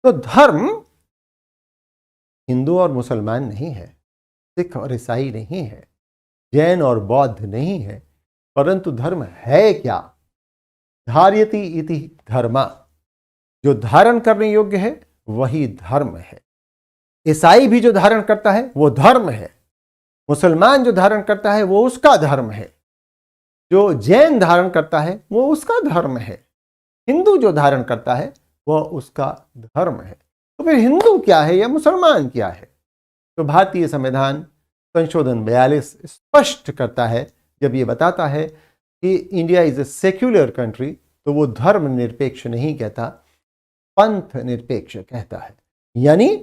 तो धर्म हिंदू और मुसलमान नहीं है, सिख और ईसाई नहीं है, जैन और बौद्ध नहीं है, परंतु धर्म है क्या? धार्यति इति धर्मा, जो धारण करने योग्य है वही धर्म है। ईसाई भी जो धारण करता है वो धर्म है, मुसलमान जो धारण करता है वो उसका धर्म है, जो जैन धारण करता है वो उसका धर्म है, हिंदू जो धारण करता है वह उसका धर्म है। तो फिर हिंदू क्या है या मुसलमान क्या है? तो भारतीय संविधान संशोधन 42 स्पष्ट करता है, जब ये बताता है कि India is a secular country, तो वो धर्म निरपेक्ष नहीं कहता, पंथ निरपेक्ष कहता है। यानी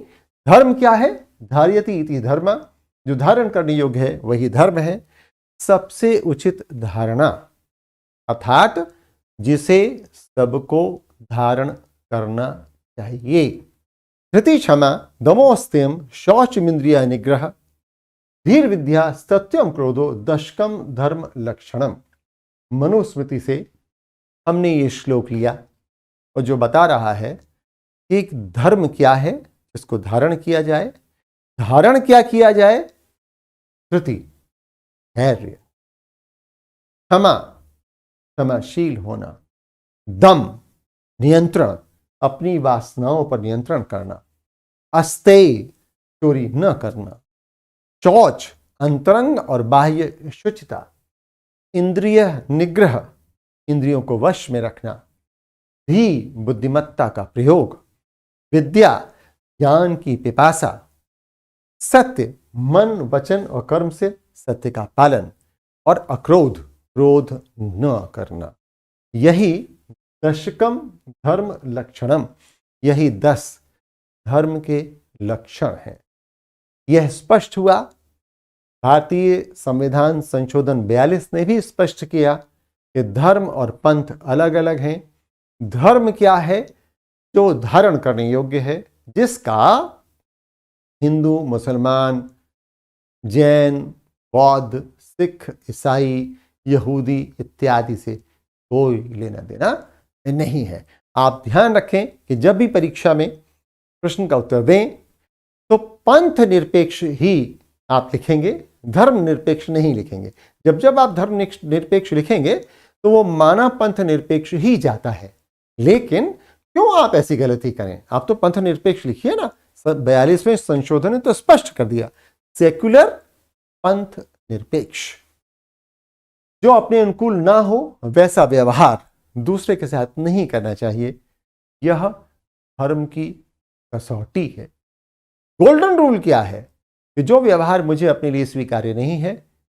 धर्म क्या है? धार्यति इति धर्म, जो धारण करने योग्य है वही धर्म है। सबसे उचित धारणा, अर्थात जिसे सबको धारण करना चाहिए। धृति क्षमा दमोस्त्यम शौचमिंद्रिय निग्रह धीर विद्या सत्यम क्रोधो दशकम धर्म लक्षणम। मनुस्मृति से हमने ये श्लोक लिया और जो बता रहा है कि धर्म क्या है, इसको धारण किया जाए। धारण क्या किया जाए? धृति, धैर्य, क्षमा, क्षमाशील होना, दम, नियंत्रण, अपनी वासनाओं पर नियंत्रण करना, अस्तेय, चोरी न करना, शौच, अंतरंग और बाह्य शुचिता, इंद्रिय निग्रह, इंद्रियों को वश में रखना, धी, बुद्धिमत्ता का प्रयोग, विद्या, ज्ञान की पिपासा, सत्य, मन वचन और कर्म से सत्य का पालन, और अक्रोध, क्रोध न करना। यही दशकम धर्म लक्षणम, यही 10 धर्म के लक्षण हैं। यह स्पष्ट हुआ। भारतीय संविधान संशोधन 42 ने भी स्पष्ट किया कि धर्म और पंथ अलग अलग हैं। धर्म क्या है? जो धारण करने योग्य है, जिसका हिंदू, मुसलमान, जैन, बौद्ध, सिख, ईसाई, यहूदी इत्यादि से कोई लेना देना नहीं है। आप ध्यान रखें कि जब भी परीक्षा में प्रश्न का उत्तर दें तो पंथ निरपेक्ष ही आप लिखेंगे, धर्म निरपेक्ष नहीं लिखेंगे। जब जब आप धर्म निरपेक्ष लिखेंगे तो वो माना पंथ निरपेक्ष ही जाता है। लेकिन क्यों आप ऐसी गलती करें? आप तो पंथ निरपेक्ष लिखिए ना। 42वें संशोधन ने तो स्पष्ट कर दिया, सेक्युलर, पंथ निरपेक्ष। जो अपने अनुकूल ना हो वैसा व्यवहार दूसरे के साथ नहीं करना चाहिए। यह धर्म की कसौटी है। गोल्डन रूल क्या है? कि जो व्यवहार मुझे अपने लिए स्वीकार्य नहीं है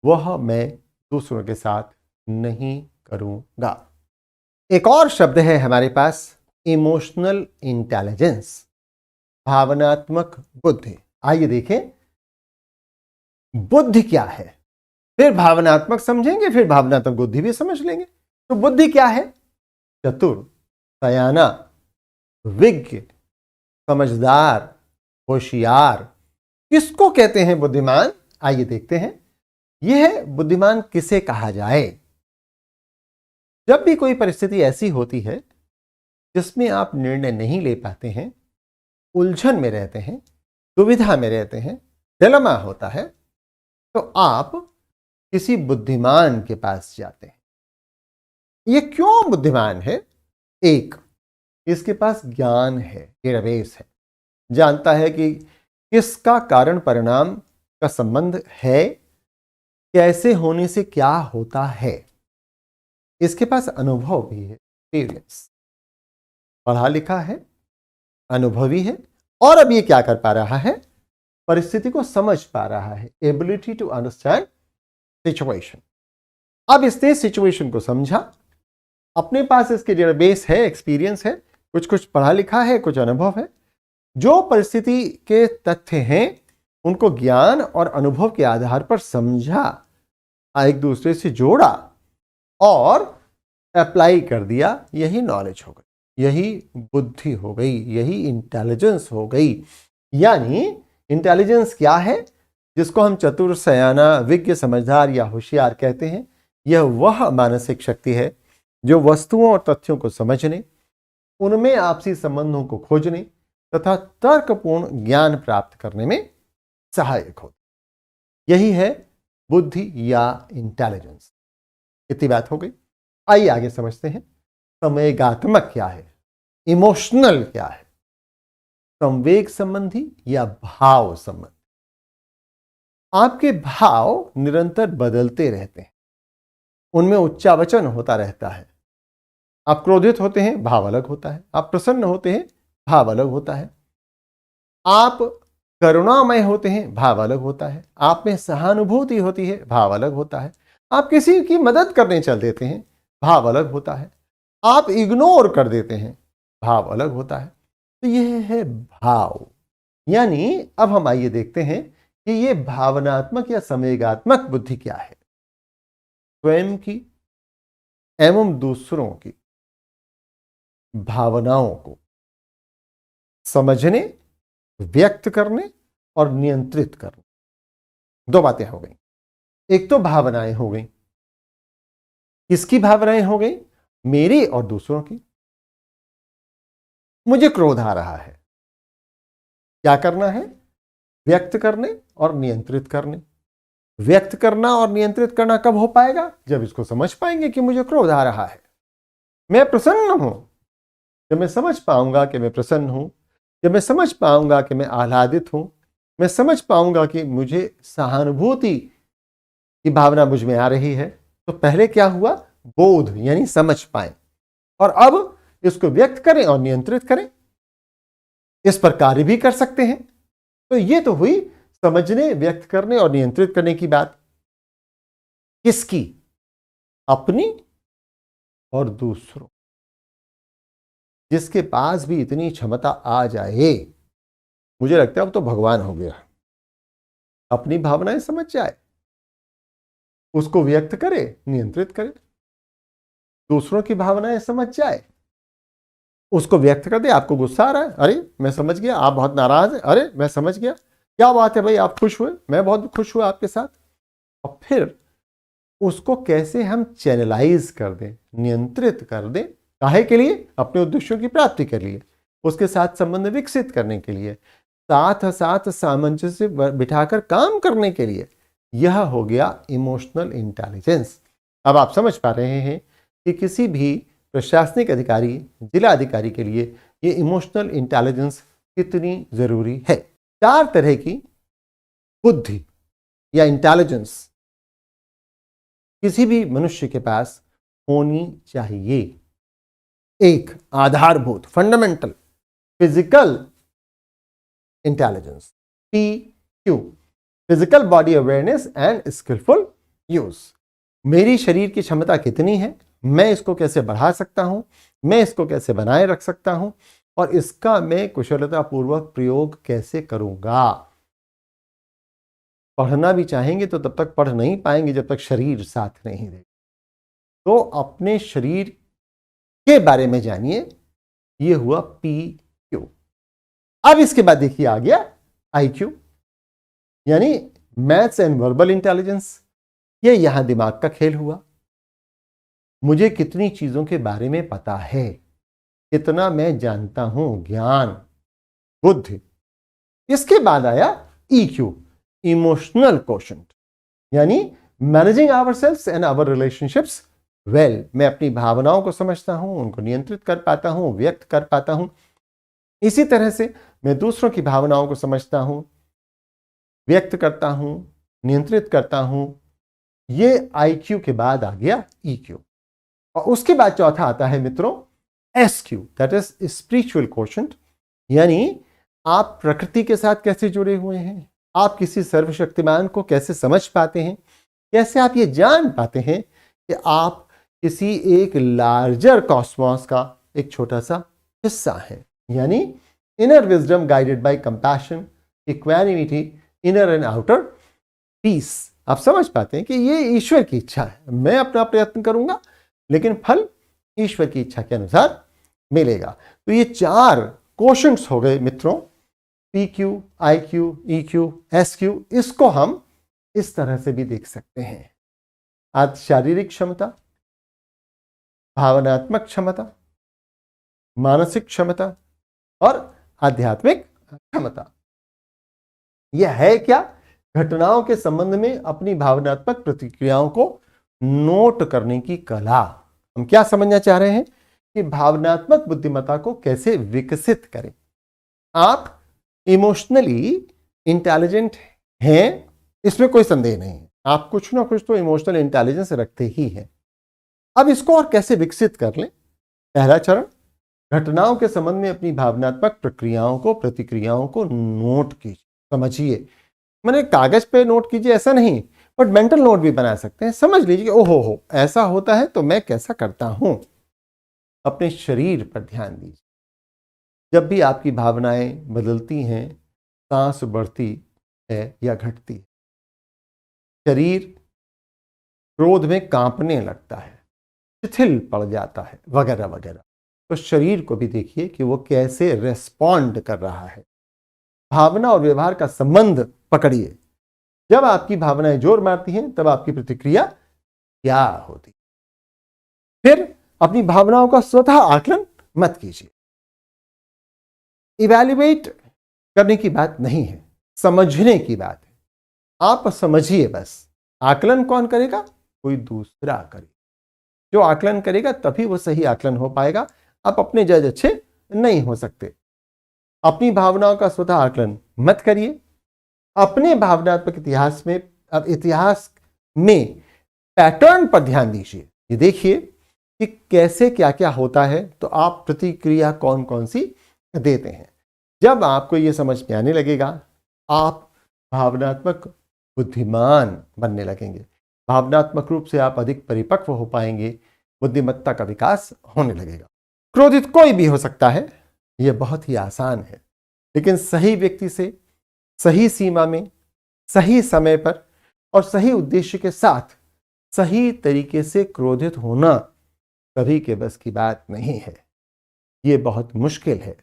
वह मैं दूसरों के साथ नहीं करूंगा। एक और शब्द है हमारे पास, इमोशनल इंटेलिजेंस। भावनात्मक बुद्धि। आइए देखें बुद्धि क्या है, फिर भावनात्मक समझेंगे, फिर भावनात्मक बुद्धि भी समझ लेंगे। तो बुद्धि क्या है? चतुर, सयाना, विज्ञ, समझदार, होशियार। किसको कहते हैं बुद्धिमान? आइए देखते हैं यह बुद्धिमान किसे कहा जाए। जब भी कोई परिस्थिति ऐसी होती है जिसमें आप निर्णय नहीं ले पाते हैं, उलझन में रहते हैं, दुविधा में रहते हैं, डिलेमा होता है, तो आप किसी बुद्धिमान के पास जाते हैं। ये क्यों बुद्धिमान है? एक, इसके पास ज्ञान है, डेटाबेस है, जानता है कि किसका कारण परिणाम का संबंध है, कैसे होने से क्या होता है। इसके पास अनुभव भी है, एक्सपीरियंस, पढ़ा लिखा है, अनुभवी है, और अब ये क्या कर पा रहा है? परिस्थिति को समझ पा रहा है, एबिलिटी टू अंडरस्टैंड सिचुएशन। अब इसने सिचुएशन को समझा, अपने पास इसके डेटाबेस है, एक्सपीरियंस है, कुछ कुछ पढ़ा लिखा है, कुछ अनुभव है। जो परिस्थिति के तथ्य हैं उनको ज्ञान और अनुभव के आधार पर समझा, एक दूसरे से जोड़ा और अप्लाई कर दिया। यही नॉलेज हो गई, यही बुद्धि हो गई, यही इंटेलिजेंस हो गई। यानी इंटेलिजेंस क्या है? जिसको हम चतुर, सयाना, विज्ञ, समझदार या होशियार कहते हैं। यह वह मानसिक शक्ति है जो वस्तुओं और तथ्यों को समझने, उनमें आपसी संबंधों को खोजने तथा तर्कपूर्ण ज्ञान प्राप्त करने में सहायक हो। यही है बुद्धि या इंटेलिजेंस। इतनी बात हो गई। आइए आगे समझते हैं संवेगात्मक क्या है, इमोशनल क्या है। संवेग संबंधी या भाव संबंधी। आपके भाव निरंतर बदलते रहते हैं, उनमें उच्चावचन होता रहता है। आप क्रोधित होते हैं, भाव अलग होता है। आप प्रसन्न होते हैं, भाव अलग होता है। आप करुणामय होते हैं, भाव अलग होता है। आप में सहानुभूति होती है, भाव अलग होता है। आप किसी की मदद करने चल देते हैं, भाव अलग होता है। आप इग्नोर कर देते हैं, भाव अलग होता है। तो यह है भाव। यानी अब हम आइए देखते हैं कि यह भावनात्मक या संवेगात्मक बुद्धि क्या है। स्वयं की एवं दूसरों की भावनाओं को समझने, व्यक्त करने और नियंत्रित करने। दो बातें हो गई। एक तो भावनाएं हो गई। किसकी भावनाएं हो गई? मेरी और दूसरों की। मुझे क्रोध आ रहा है, क्या करना है? व्यक्त करने और नियंत्रित करने। व्यक्त करना और नियंत्रित करना कब हो पाएगा? जब इसको समझ पाएंगे कि मुझे क्रोध आ रहा है। मैं प्रसन्न हूं जब मैं समझ पाऊंगा कि मैं प्रसन्न हूं, जब मैं समझ पाऊंगा कि मैं आह्लादित हूं, मैं समझ पाऊंगा कि मुझे सहानुभूति की भावना मुझ में आ रही है। तो पहले क्या हुआ? बोध, यानी समझ पाए, और अब इसको व्यक्त करें और नियंत्रित करें। इस पर कार्य भी कर सकते हैं। तो ये तो हुई समझने, व्यक्त करने और नियंत्रित करने की बात। किसकी? अपनी और दूसरों। जिसके पास भी इतनी क्षमता आ जाए, मुझे लगता है अब तो भगवान हो गया। अपनी भावनाएं समझ जाए, उसको व्यक्त करे, नियंत्रित करे। दूसरों की भावनाएं समझ जाए, उसको व्यक्त कर दे। आपको गुस्सा आ रहा है, अरे मैं समझ गया। आप बहुत नाराज हैं, अरे मैं समझ गया। क्या बात है भाई, आप खुश हुए, मैं बहुत खुश हुआ आपके साथ। और फिर उसको कैसे हम चैनलाइज कर दें, नियंत्रित कर दें। काहे के लिए? अपने उद्देश्यों की प्राप्ति के लिए, उसके साथ संबंध विकसित करने के लिए, साथ साथ सामंजस्य बिठाकर काम करने के लिए। यह हो गया इमोशनल इंटेलिजेंस। अब आप समझ पा रहे हैं कि किसी भी प्रशासनिक अधिकारी, जिला अधिकारी के लिए ये इमोशनल इंटेलिजेंस कितनी जरूरी है। 4 तरह की बुद्धि या इंटेलिजेंस किसी भी मनुष्य के पास होनी चाहिए। एक, आधारभूत, fundamental physical intelligence, PQ, physical body awareness and skilful use. मेरी शरीर की क्षमता कितनी है, मैं इसको कैसे बढ़ा सकता हूं, मैं इसको कैसे बनाए रख सकता हूं, और इसका मैं कुशलतापूर्वक प्रयोग कैसे करूंगा। पढ़ना भी चाहेंगे तो तब तक पढ़ नहीं पाएंगे जब तक शरीर साथ नहीं दे। तो अपने शरीर के बारे में जानिए। ये हुआ PQ। अब इसके बाद देखिए आ गया IQ, यानी मैथ्स एंड वर्बल इंटेलिजेंस। ये यहां दिमाग का खेल हुआ। मुझे कितनी चीजों के बारे में पता है, कितना मैं जानता हूं, ज्ञान, बुद्धि। इसके बाद आया EQ, इमोशनल क्वोशंट, यानी managing ourselves and our relationships well. मैं अपनी भावनाओं को समझता हूं, उनको नियंत्रित कर पाता हूं, व्यक्त कर पाता हूं। इसी तरह से मैं दूसरों की भावनाओं को समझता हूं, व्यक्त करता हूं, नियंत्रित करता हूं। ये IQ के बाद आ गया EQ। और उसके बाद चौथा आता है मित्रों SQ, that is spiritual quotient, यानी आप प्रकृति के साथ कैसे जुड़े हुए हैं, आप किसी सर्वशक्तिमान को कैसे समझ पाते हैं, कैसे आप ये जान पाते हैं कि आप किसी एक लार्जर कॉस्मोस का एक छोटा सा हिस्सा है। यानी inner wisdom guided by compassion, equanimity, inner and outer peace. आप समझ पाते हैं कि ये ईश्वर की इच्छा है, मैं अपना प्रयत्न करूंगा लेकिन फल ईश्वर की इच्छा के अनुसार मिलेगा। तो ये 4 क्वोशंट्स हो गए मित्रों, PQ, IQ, EQ, SQ। इसको हम इस तरह से भी देख सकते हैं। आज शारीरिक क्षमता, भावनात्मक क्षमता, मानसिक क्षमता और आध्यात्मिक क्षमता। यह है क्या? घटनाओं के संबंध में अपनी भावनात्मक प्रतिक्रियाओं को नोट करने की कला। हम क्या समझना चाह रहे हैं कि भावनात्मक बुद्धिमत्ता को कैसे विकसित करें। आप इमोशनली इंटेलिजेंट हैं, इसमें कोई संदेह नहीं है। आप कुछ ना कुछ तो इमोशनल इंटेलिजेंस रखते ही हैं। अब इसको और कैसे विकसित कर लें? पहला चरण, घटनाओं के संबंध में अपनी भावनात्मक प्रक्रियाओं को, प्रतिक्रियाओं को नोट कीजिए, समझिए। मैंने कागज पे नोट कीजिए ऐसा नहीं, बट मेंटल नोट भी बना सकते हैं। समझ लीजिए कि ओहो हो ऐसा होता है तो मैं कैसा करता हूं। अपने शरीर पर ध्यान दीजिए। जब भी आपकी भावनाएं बदलती हैं, सांस बढ़ती है या घटती है, शरीर क्रोध में कांपने लगता है, शिथिल पड़ जाता है, वगैरह वगैरह, तो शरीर को भी देखिए कि वो कैसे रेस्पॉन्ड कर रहा है। भावना और व्यवहार का संबंध पकड़िए। जब आपकी भावनाएं जोर मारती हैं तब आपकी प्रतिक्रिया क्या होती। फिर अपनी भावनाओं का स्वतः आकलन मत कीजिए। इवैल्यूएट करने की बात नहीं है, समझने की बात है। आप समझिए बस। आकलन कौन करेगा? कोई दूसरा करे। जो आकलन करेगा तभी वो सही आकलन हो पाएगा। आप अपने जज अच्छे नहीं हो सकते। अपनी भावनाओं का स्वतः आकलन मत करिए। अपने भावनात्मक इतिहास में पैटर्न पर ध्यान दीजिए। ये देखिए कि कैसे क्या क्या होता है, तो आप प्रतिक्रिया कौन कौन सी देते हैं। जब आपको ये समझ में आने लगेगा, आप भावनात्मक बुद्धिमान बनने लगेंगे। भावनात्मक रूप से आप अधिक परिपक्व हो पाएंगे, बुद्धिमत्ता का विकास होने लगेगा। क्रोधित कोई भी हो सकता है, यह बहुत ही आसान है, लेकिन सही व्यक्ति से सही सीमा में, सही समय पर और सही उद्देश्य के साथ सही तरीके से क्रोधित होना कभी के बस की बात नहीं है। यह बहुत मुश्किल है।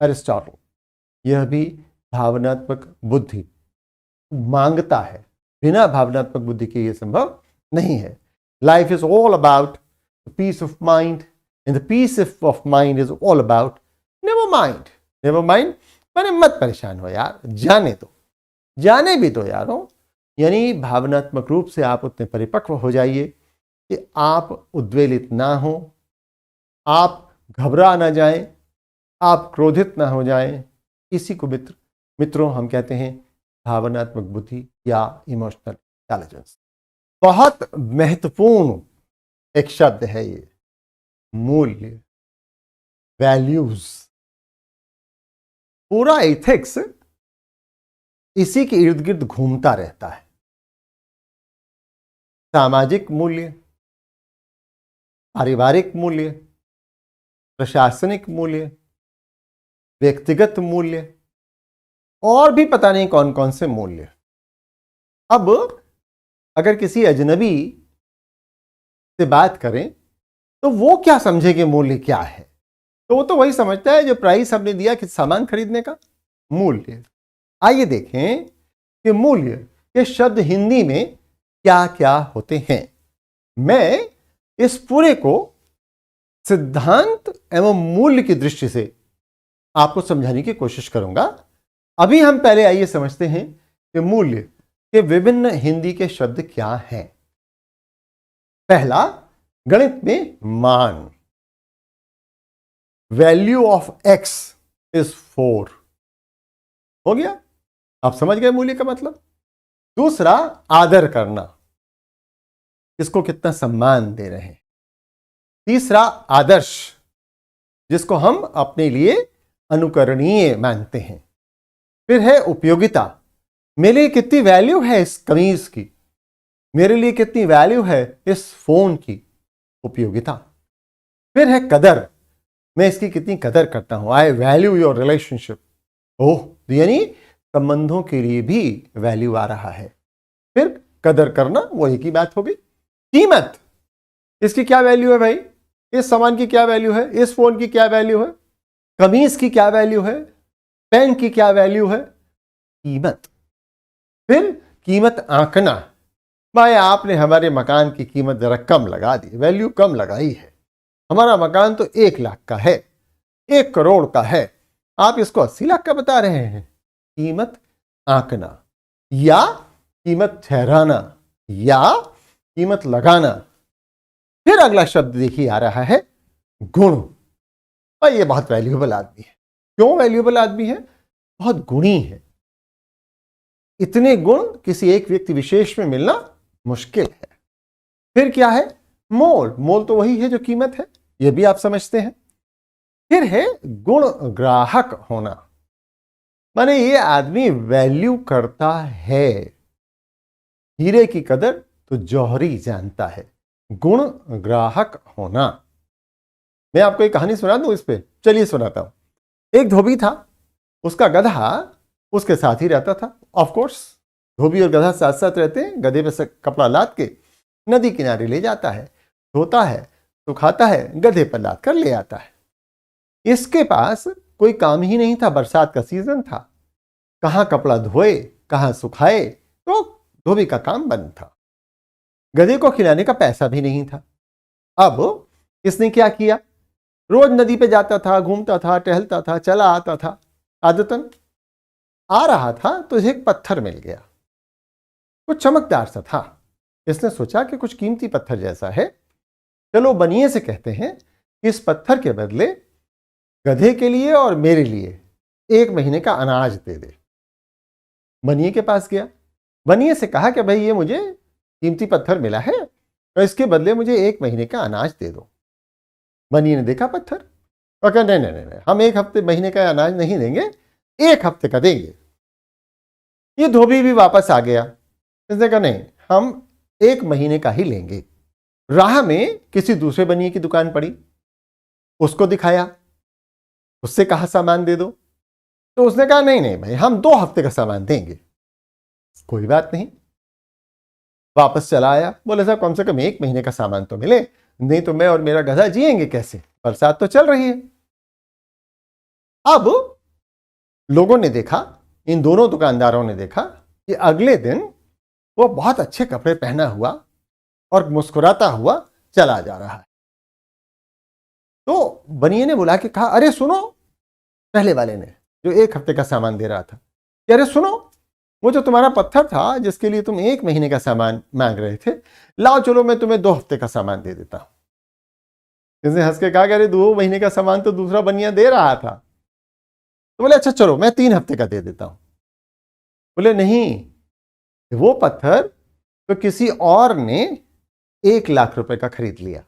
अरिस्टोटल यह भी भावनात्मक बुद्धि मांगता है। बिना भावनात्मक बुद्धि के यह संभव नहीं है। Life is all about peace of mind, and the peace of mind is all about never mind. Never mind मैंने मत परेशान हो यार, जाने दो, जाने भी दो यारों। यानी भावनात्मक रूप से आप उतने परिपक्व हो जाइए कि आप उद्वेलित ना हो, आप घबरा ना जाएं, आप क्रोधित ना हो जाएं। इसी को मित्रों हम कहते हैं भावनात्मक बुद्धि या इमोशनल इंटेलिजेंस। बहुत महत्वपूर्ण एक शब्द है ये, मूल्य, वैल्यूज। पूरा एथिक्स इसी के इर्द गिर्द घूमता रहता है। सामाजिक मूल्य, पारिवारिक मूल्य, प्रशासनिक मूल्य, व्यक्तिगत मूल्य और भी पता नहीं कौन कौन से मूल्य। अब अगर किसी अजनबी से बात करें तो वो क्या समझे कि मूल्य क्या है, तो वो तो वही समझता है जो प्राइस हमने दिया कि सामान खरीदने का, मूल्य। आइए देखें कि मूल्य के शब्द हिंदी में क्या क्या होते हैं। मैं इस पूरे को सिद्धांत एवं मूल्य की दृष्टि से आपको समझाने की कोशिश करूंगा। अभी हम पहले आइए समझते हैं कि मूल्य के विभिन्न हिंदी के शब्द क्या हैं। पहला, गणित में मान। Value of x is 4। हो गया, आप समझ गए मूल्य का मतलब। दूसरा, आदर करना, किसको कितना सम्मान दे रहे हैं। तीसरा, आदर्श, जिसको हम अपने लिए अनुकरणीय मानते हैं। फिर है उपयोगिता, मेरे लिए कितनी वैल्यू है इस कमीज की, मेरे लिए कितनी वैल्यू है इस फोन की, उपयोगिता। फिर है कदर, मैं इसकी कितनी कदर करता हूं, आई वैल्यू योर रिलेशनशिप। ओह, यानी संबंधों के लिए भी वैल्यू आ रहा है। फिर कदर करना, वो एक ही बात होगी। कीमत, इसकी क्या वैल्यू है भाई, इस सामान की क्या वैल्यू है, इस फोन की क्या वैल्यू है, कमीज की क्या वैल्यू है, पेन की क्या वैल्यू है, कीमत। फिर कीमत आंकना, भाई आपने हमारे मकान की कीमत जरा कम लगा दी, वैल्यू कम लगाई है, हमारा मकान तो 1 लाख का है, 1 करोड़ का है, आप इसको 80 लाख का बता रहे हैं। कीमत आंकना या कीमत ठहराना या कीमत लगाना। फिर अगला शब्द देखिए आ रहा है गुण। भाई ये बहुत वैल्यूएबल आदमी है। क्यों वैल्यूएबल आदमी है, बहुत गुणी है। इतने गुण किसी एक व्यक्ति विशेष में मिलना मुश्किल है। फिर क्या है, मोल। मोल तो वही है जो कीमत है, यह भी आप समझते हैं। फिर है गुण ग्राहक होना, माने ये आदमी वैल्यू करता है। हीरे की कदर तो जौहरी जानता है। गुण ग्राहक होना। मैं आपको एक कहानी सुना दूं इस पे, चलिए सुनाता हूं। एक धोबी था, उसका गधा उसके साथ ही रहता था। ऑफ कोर्स धोबी और गधा साथ साथ रहते हैं। गधे पे से कपड़ा लाद के नदी किनारे ले जाता है, धोता है, सुखाता है, गधे पर लाद कर ले आता है। इसके पास कोई काम ही नहीं था, बरसात का सीजन था, कहां कपड़ा धोए कहां सुखाए, तो धोबी का काम बंद था। गधे को खिलाने का पैसा भी नहीं था। अब इसने क्या किया, रोज नदी पे जाता था, घूमता था, टहलता था, चला आता था। आदतन आ रहा था तो एक पत्थर मिल गया, कुछ चमकदार सा था। इसने सोचा कि कुछ कीमती पत्थर जैसा है, चलो बनिए से कहते हैं कि इस पत्थर के बदले गधे के लिए और मेरे लिए 1 महीने का अनाज दे दे। बनिए के पास गया, बनिए से कहा कि भाई ये मुझे कीमती पत्थर मिला है और इसके बदले मुझे 1 महीने का अनाज दे दो। बनिए ने देखा पत्थर और कहा नहीं नहीं नहीं, हम 1 हफ्ते महीने का अनाज नहीं देंगे, 1 हफ्ते का देंगे। ये धोबी भी वापस आ गया, इसने कहा नहीं, हम 1 महीने का ही लेंगे। राह में किसी दूसरे बनिए की दुकान पड़ी, उसको दिखाया, उससे कहा सामान दे दो, तो उसने कहा नहीं नहीं भाई, हम 2 हफ्ते का सामान देंगे। कोई बात नहीं, वापस चला आया, बोले साहब कम से कम 1 महीने का सामान तो मिले, नहीं तो मैं और मेरा गधा जिएंगे कैसे, बरसात तो चल रही है। अब लोगों ने देखा, इन दोनों दुकानदारों ने देखा कि अगले दिन वो बहुत अच्छे कपड़े पहना हुआ और मुस्कुराता हुआ चला जा रहा है। तो बनिए ने बुला के कहा, अरे सुनो, पहले वाले ने जो 1 हफ्ते का सामान दे रहा था, कि अरे सुनो, वो जो तुम्हारा पत्थर था जिसके लिए तुम 1 महीने का सामान मांग रहे थे, लाओ चलो मैं तुम्हें 2 हफ्ते का सामान दे देता हूं। इसने हंस के कहा कि अरे 2 महीने का सामान तो दूसरा बनिया दे रहा था। तो बोले अच्छा चलो मैं 3 हफ्ते का दे देता हूं। बोले नहीं, वो पत्थर तो किसी और ने 1 लाख रुपए का खरीद लिया,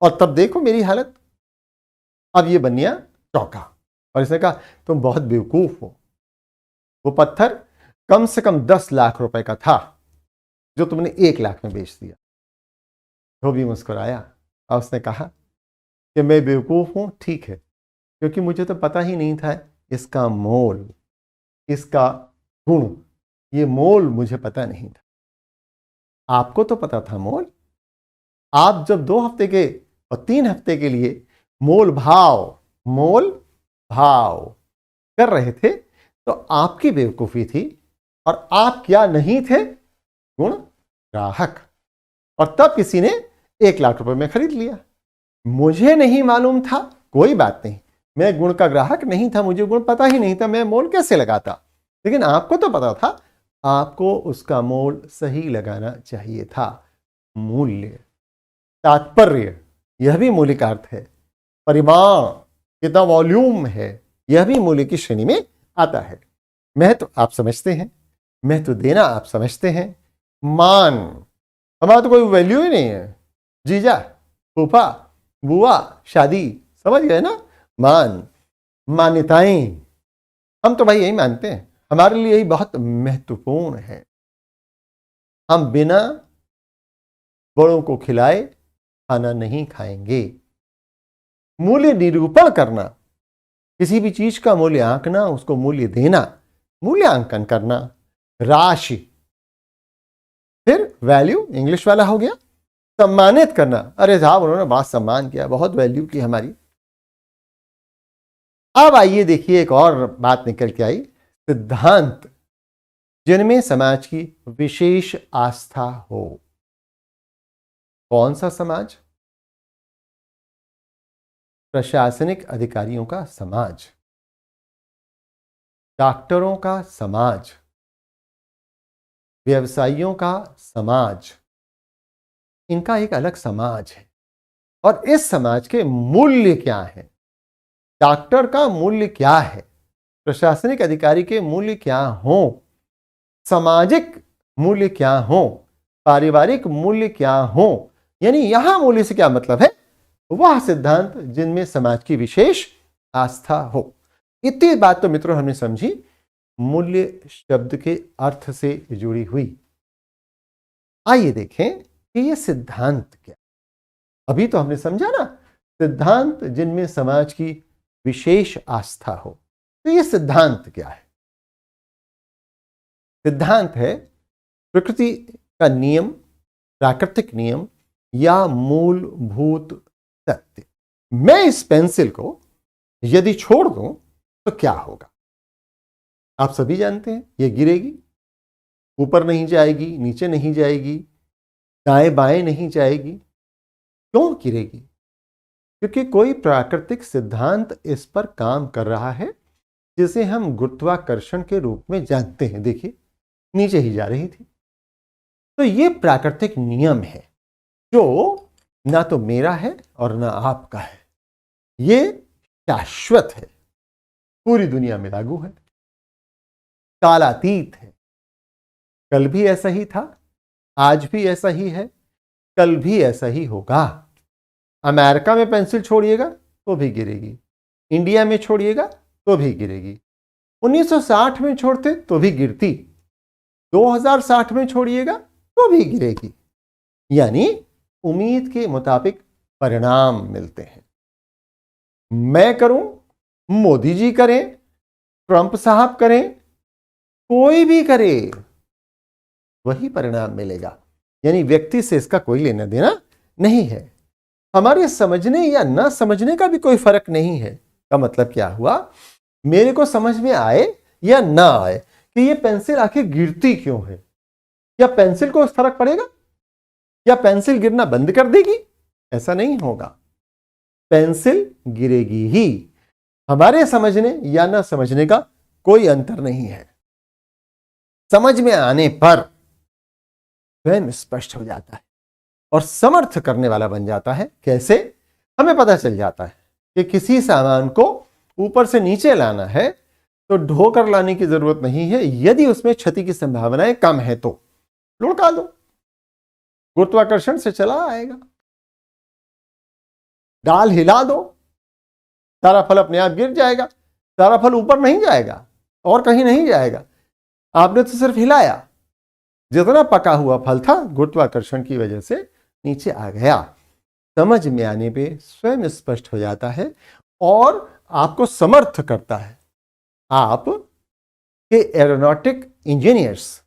और तब देखो मेरी हालत। अब ये बनिया चौंका और इसने कहा तुम बहुत बेवकूफ हो, वो पत्थर कम से कम 10 लाख रुपए का था जो तुमने 1 लाख में बेच दिया। धोबी मुस्कुराया और उसने कहा कि मैं बेवकूफ हूं, ठीक है, क्योंकि मुझे तो पता ही नहीं था इसका मोल, इसका गुण, ये मोल मुझे पता नहीं था। आपको तो पता था मोल। आप जब 2 हफ्ते के और 3 हफ्ते के लिए मोल भाव कर रहे थे तो आपकी बेवकूफी थी। और आप क्या नहीं थे? गुण ग्राहक। और तब किसी ने 1 लाख रुपए में खरीद लिया। मुझे नहीं मालूम था, कोई बात नहीं, मैं गुण का ग्राहक नहीं था, मुझे गुण पता ही नहीं था, मैं मोल कैसे लगाता। लेकिन आपको तो पता था, आपको उसका मोल सही लगाना चाहिए था। मूल्य, तात्पर्य, यह भी मूल्य का अर्थ है। परिमाण, कितना वॉल्यूम है, यह भी मूल्य की श्रेणी में आता है। महत्व आप समझते हैं, महत्व देना आप समझते हैं। मान, हमारा तो कोई वैल्यू ही नहीं है। जीजा, फूफा, बुआ, शादी, समझ गए ना? मान, मान्यताएं, हम तो भाई यही मानते हैं, हमारे लिए यही बहुत महत्वपूर्ण है। हम बिना बड़ों को खिलाए खाना नहीं खाएंगे। मूल्य निरूपण करना, किसी भी चीज का मूल्य आंकना, उसको मूल्य देना, मूल्यांकन करना। राशि, फिर वैल्यू, इंग्लिश वाला हो गया। सम्मानित करना, अरे साहब उन्होंने बहुत सम्मान किया, बहुत वैल्यू की हमारी। अब आइए देखिए, एक और बात निकल के आई। सिद्धांत जिनमें समाज की विशेष आस्था हो। कौन सा समाज? प्रशासनिक अधिकारियों का समाज, डॉक्टरों का समाज, व्यवसायियों का समाज, इनका एक अलग समाज है। और इस समाज के मूल्य क्या है? डॉक्टर का मूल्य क्या है? प्रशासनिक अधिकारी के मूल्य क्या हो? सामाजिक मूल्य क्या हो? पारिवारिक मूल्य क्या हो? यानी यहां मूल्य से क्या मतलब है? वह सिद्धांत जिनमें समाज की विशेष आस्था हो। इतनी बात तो मित्रों हमने समझी मूल्य शब्द के अर्थ से जुड़ी हुई। आइए देखें कि यह सिद्धांत क्या। अभी तो हमने समझा ना, सिद्धांत जिनमें समाज की विशेष आस्था हो। तो यह सिद्धांत क्या है? सिद्धांत है प्रकृति का नियम, प्राकृतिक नियम या मूलभूत सत्य। मैं इस पेंसिल को यदि छोड़ दूं तो क्या होगा? आप सभी जानते हैं, यह गिरेगी, ऊपर नहीं जाएगी, नीचे नहीं जाएगी, दाएं बाएं नहीं जाएगी। क्यों गिरेगी? क्योंकि कोई प्राकृतिक सिद्धांत इस पर काम कर रहा है, जिसे हम गुरुत्वाकर्षण के रूप में जानते हैं। देखिए, नीचे ही जा रही थी। तो यह प्राकृतिक नियम है जो ना तो मेरा है और ना आपका है। यह शाश्वत है, पूरी दुनिया में लागू है, कालातीत है। कल भी ऐसा ही था, आज भी ऐसा ही है, कल भी ऐसा ही होगा। अमेरिका में पेंसिल छोड़िएगा तो भी गिरेगी, इंडिया में छोड़िएगा तो भी गिरेगी। 1960 में छोड़ते तो भी गिरती, 2060 में छोड़िएगा तो भी गिरेगी। यानी उम्मीद के मुताबिक परिणाम मिलते हैं। मैं करूं, मोदी जी करें, ट्रंप साहब करें, कोई भी करे, वही परिणाम मिलेगा। यानी व्यक्ति से इसका कोई लेना देना नहीं है। हमारे समझने या ना समझने का भी कोई फर्क नहीं है। का मतलब क्या हुआ? मेरे को समझ में आए या ना आए कि ये पेंसिल आखिर गिरती क्यों है, क्या पेंसिल को फर्क पड़ेगा? या पेंसिल गिरना बंद कर देगी? ऐसा नहीं होगा, पेंसिल गिरेगी ही। हमारे समझने या ना समझने का कोई अंतर नहीं है। समझ में आने पर स्वयं स्पष्ट हो जाता है और समर्थ करने वाला बन जाता है। कैसे? हमें पता चल जाता है कि किसी सामान को ऊपर से नीचे लाना है तो ढोकर लाने की जरूरत नहीं है। यदि उसमें क्षति की संभावनाएं कम है तो लुढ़का दो, गुरुत्वाकर्षण से चला आएगा। डाल हिला दो, सारा फल अपने आप गिर जाएगा। सारा फल ऊपर नहीं जाएगा और कहीं नहीं जाएगा, आपने तो सिर्फ हिलाया। जितना पका हुआ फल था गुरुत्वाकर्षण की वजह से नीचे आ गया। समझ में आने पे स्वयं स्पष्ट हो जाता है और आपको समर्थ करता है। आप के एरोनॉटिक इंजीनियर्स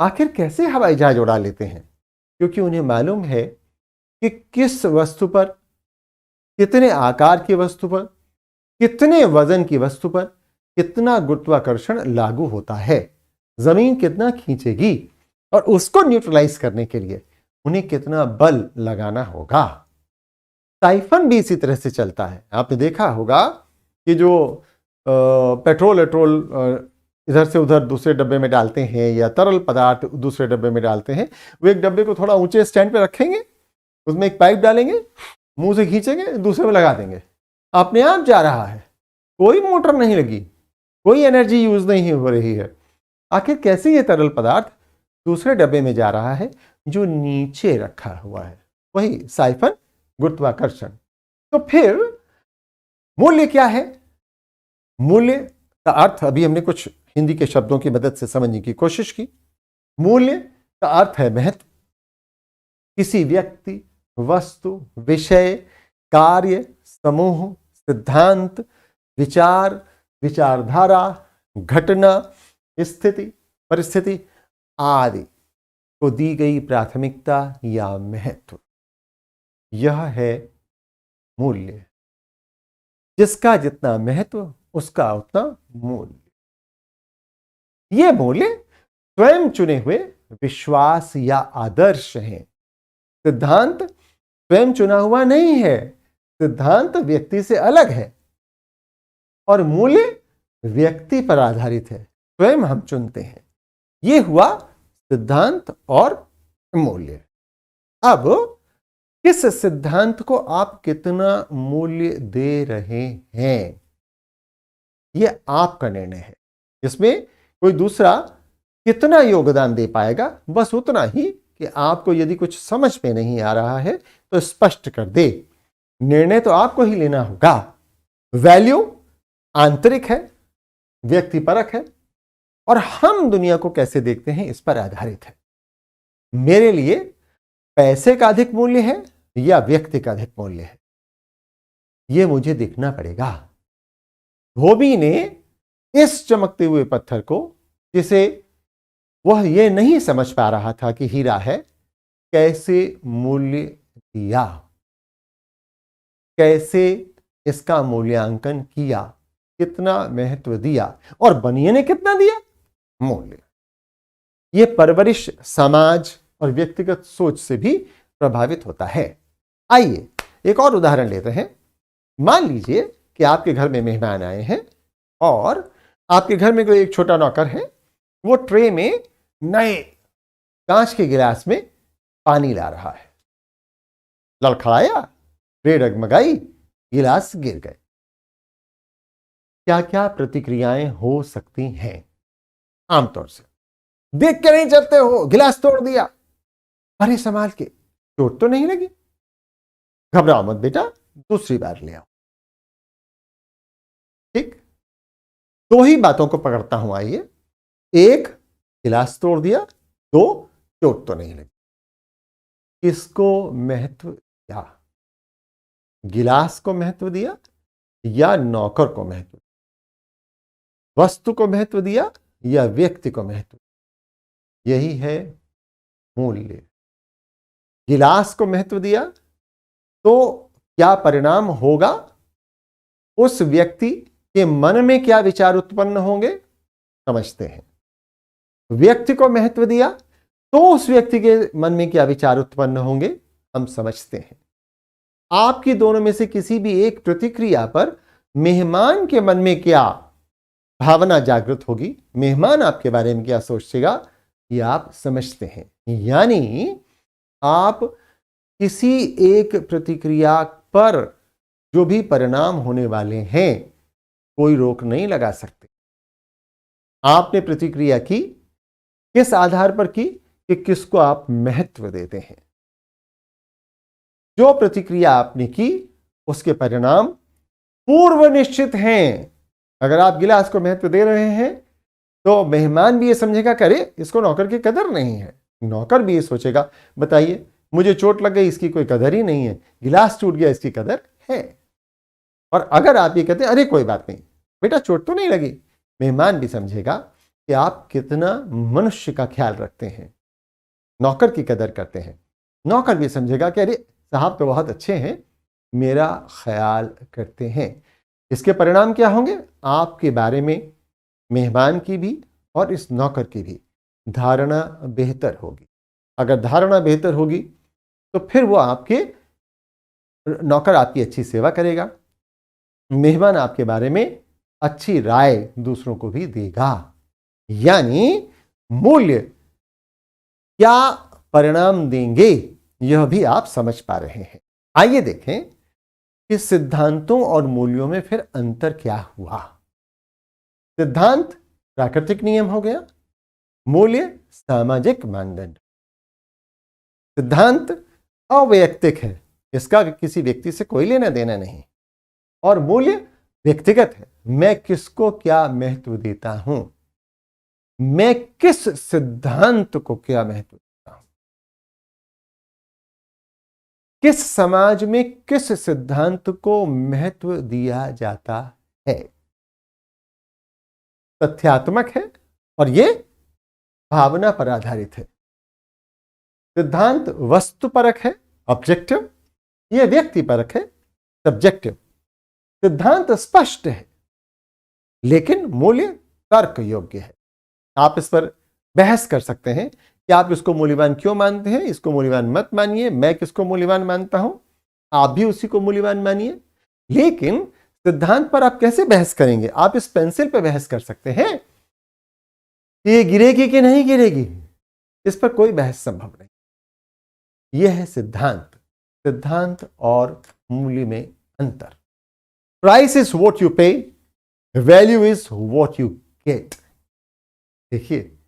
आखिर कैसे हवाई जहाज उड़ा लेते हैं? क्योंकि उन्हें मालूम है कि किस वस्तु पर, कितने आकार की वस्तु पर, कितने वजन की वस्तु पर कितना गुरुत्वाकर्षण लागू होता है, जमीन कितना खींचेगी, और उसको न्यूट्रलाइज करने के लिए उन्हें कितना बल लगाना होगा। साइफन भी इसी तरह से चलता है। आपने देखा होगा कि जो पेट्रोल इधर से उधर दूसरे डब्बे में डालते हैं या तरल पदार्थ दूसरे डब्बे में डालते हैं, वो एक डब्बे को थोड़ा ऊंचे स्टैंड पे रखेंगे, उसमें एक पाइप डालेंगे, मुंह से खींचेंगे, दूसरे में लगा देंगे, अपने आप जा रहा है, कोई मोटर नहीं लगी, कोई एनर्जी यूज नहीं हो रही है। आखिर कैसे ये तरल पदार्थ दूसरे डब्बे में जा रहा है जो नीचे रखा हुआ है? वही साइफन, गुरुत्वाकर्षण। तो फिर मूल्य क्या है? मूल्य का अर्थ अभी हमने कुछ हिंदी के शब्दों की मदद से समझने की कोशिश की। मूल्य का अर्थ है महत्व। किसी व्यक्ति, वस्तु, विषय, कार्य, समूह, सिद्धांत, विचार, विचारधारा, घटना, स्थिति, परिस्थिति आदि को दी गई प्राथमिकता या महत्व, यह है मूल्य। जिसका जितना महत्व उसका उतना मूल्य। ये मूल्य स्वयं चुने हुए विश्वास या आदर्श हैं। सिद्धांत स्वयं चुना हुआ नहीं है, सिद्धांत व्यक्ति से अलग है, और मूल्य व्यक्ति पर आधारित है, स्वयं हम चुनते हैं। ये हुआ सिद्धांत और मूल्य। अब किस सिद्धांत को आप कितना मूल्य दे रहे हैं, यह आपका निर्णय है। इसमें कोई दूसरा कितना योगदान दे पाएगा, बस उतना ही कि आपको यदि कुछ समझ में नहीं आ रहा है तो स्पष्ट कर दे। निर्णय तो आपको ही लेना होगा। वैल्यू आंतरिक है, व्यक्तिपरक है, और हम दुनिया को कैसे देखते हैं इस पर आधारित है। मेरे लिए पैसे का अधिक मूल्य है या व्यक्ति का अधिक मूल्य है, यह मुझे देखना पड़ेगा। धोबी ने इस चमकते हुए पत्थर को, जिसे वह यह नहीं समझ पा रहा था कि हीरा है, कैसे मूल्य दिया, कैसे इसका मूल्यांकन किया, कितना महत्व दिया, और बनिए ने कितना दिया? मूल्य। यह परवरिश, समाज और व्यक्तिगत सोच से भी प्रभावित होता है। आइए एक और उदाहरण लेते हैं। मान लीजिए कि आपके घर में मेहमान आए हैं और आपके घर में कोई एक छोटा नौकर है, वो ट्रे में नए कांच के गिलास में पानी ला रहा है। लड़खड़ाया, ट्रे डगमगाई, गिलास गिर गए। क्या क्या प्रतिक्रियाएं हो सकती हैं? आमतौर से देख के नहीं चलते हो, गिलास तोड़ दिया, अरे संभाल के, चोट तो नहीं लगी, घबराओ मत बेटा, दूसरी बार ले आओ। ठीक, दो ही बातों को पकड़ता हूं। आइए, एक, गिलास तोड़ दिया, दो, चोट तो नहीं लगी। इसको महत्व दिया, गिलास को महत्व दिया या नौकर को महत्व, वस्तु को महत्व दिया या व्यक्ति को महत्व? यही है मूल्य। गिलास को महत्व दिया तो क्या परिणाम होगा, उस व्यक्ति के मन में क्या विचार उत्पन्न होंगे, समझते हैं। व्यक्ति को महत्व दिया तो उस व्यक्ति के मन में क्या विचार उत्पन्न होंगे, हम समझते हैं। आपकी दोनों में से किसी भी एक प्रतिक्रिया पर मेहमान के मन में क्या भावना जागृत होगी, मेहमान आपके बारे में क्या सोचेगा, यह आप समझते हैं। यानी आप किसी एक प्रतिक्रिया पर जो भी परिणाम होने वाले हैं, कोई रोक नहीं लगा सकते। आपने प्रतिक्रिया की, किस आधार पर की कि किसको आप महत्व देते हैं। जो प्रतिक्रिया आपने की उसके परिणाम पूर्व निश्चित हैं। अगर आप गिलास को महत्व दे रहे हैं तो मेहमान भी ये समझेगा, करे इसको नौकर की कदर नहीं है। नौकर भी ये सोचेगा, बताइए मुझे चोट लग गई, इसकी कोई कदर ही नहीं है, गिलास टूट गया, इसकी कदर है। और अगर आप ये कहते हैं अरे कोई बात नहीं बेटा, चोट तो नहीं लगी, मेहमान भी समझेगा कि आप कितना मनुष्य का ख्याल रखते हैं, नौकर की कदर करते हैं। नौकर भी समझेगा कि अरे साहब तो बहुत अच्छे हैं, मेरा ख्याल करते हैं। इसके परिणाम क्या होंगे? आपके बारे में मेहमान की भी और इस नौकर की भी धारणा बेहतर होगी। अगर धारणा बेहतर होगी तो फिर वो आपके नौकर आपकी अच्छी सेवा करेगा, मेहमान आपके बारे में अच्छी राय दूसरों को भी देगा। यानी मूल्य क्या परिणाम देंगे यह भी आप समझ पा रहे हैं। आइए देखें कि सिद्धांतों और मूल्यों में फिर अंतर क्या हुआ। सिद्धांत प्राकृतिक नियम हो गया, मूल्य सामाजिक मानदंड। सिद्धांत अवैयक्तिक है, इसका किसी व्यक्ति से कोई लेना देना नहीं, और मूल्य व्यक्तिगत है, मैं किसको क्या महत्व देता हूं, मैं किस सिद्धांत को क्या महत्व देता हूं, किस समाज में किस सिद्धांत को महत्व दिया जाता है। तथ्यात्मक है और यह भावना पर आधारित है। सिद्धांत वस्तुपरक है, ऑब्जेक्टिव, यह व्यक्तिपरक है, सब्जेक्टिव। सिद्धांत स्पष्ट है लेकिन मूल्य तर्क योग्य है। आप इस पर बहस कर सकते हैं कि आप इसको मूल्यवान क्यों मानते हैं, इसको मूल्यवान मत मानिए, मैं किसको मूल्यवान मानता हूं, आप भी उसी को मूल्यवान मानिए। लेकिन सिद्धांत पर आप कैसे बहस करेंगे? आप इस पेंसिल पर बहस कर सकते हैं कि ये गिरेगी कि नहीं गिरेगी, इस पर कोई बहस संभव नहीं। यह है सिद्धांत। सिद्धांत और मूल्य में अंतर। प्राइस इज वॉट यू पे, value is what you get. देखिए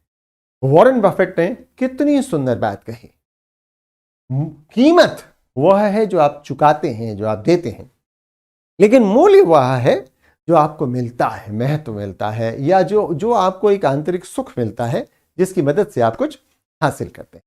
वॉरेन बफेट ने कितनी सुंदर बात कही। कीमत वह है जो आप चुकाते हैं, जो आप देते हैं, लेकिन मूल्य वह है जो आपको मिलता है, महत्व मिलता है, या जो आपको एक आंतरिक सुख मिलता है जिसकी मदद से आप कुछ हासिल करते हैं।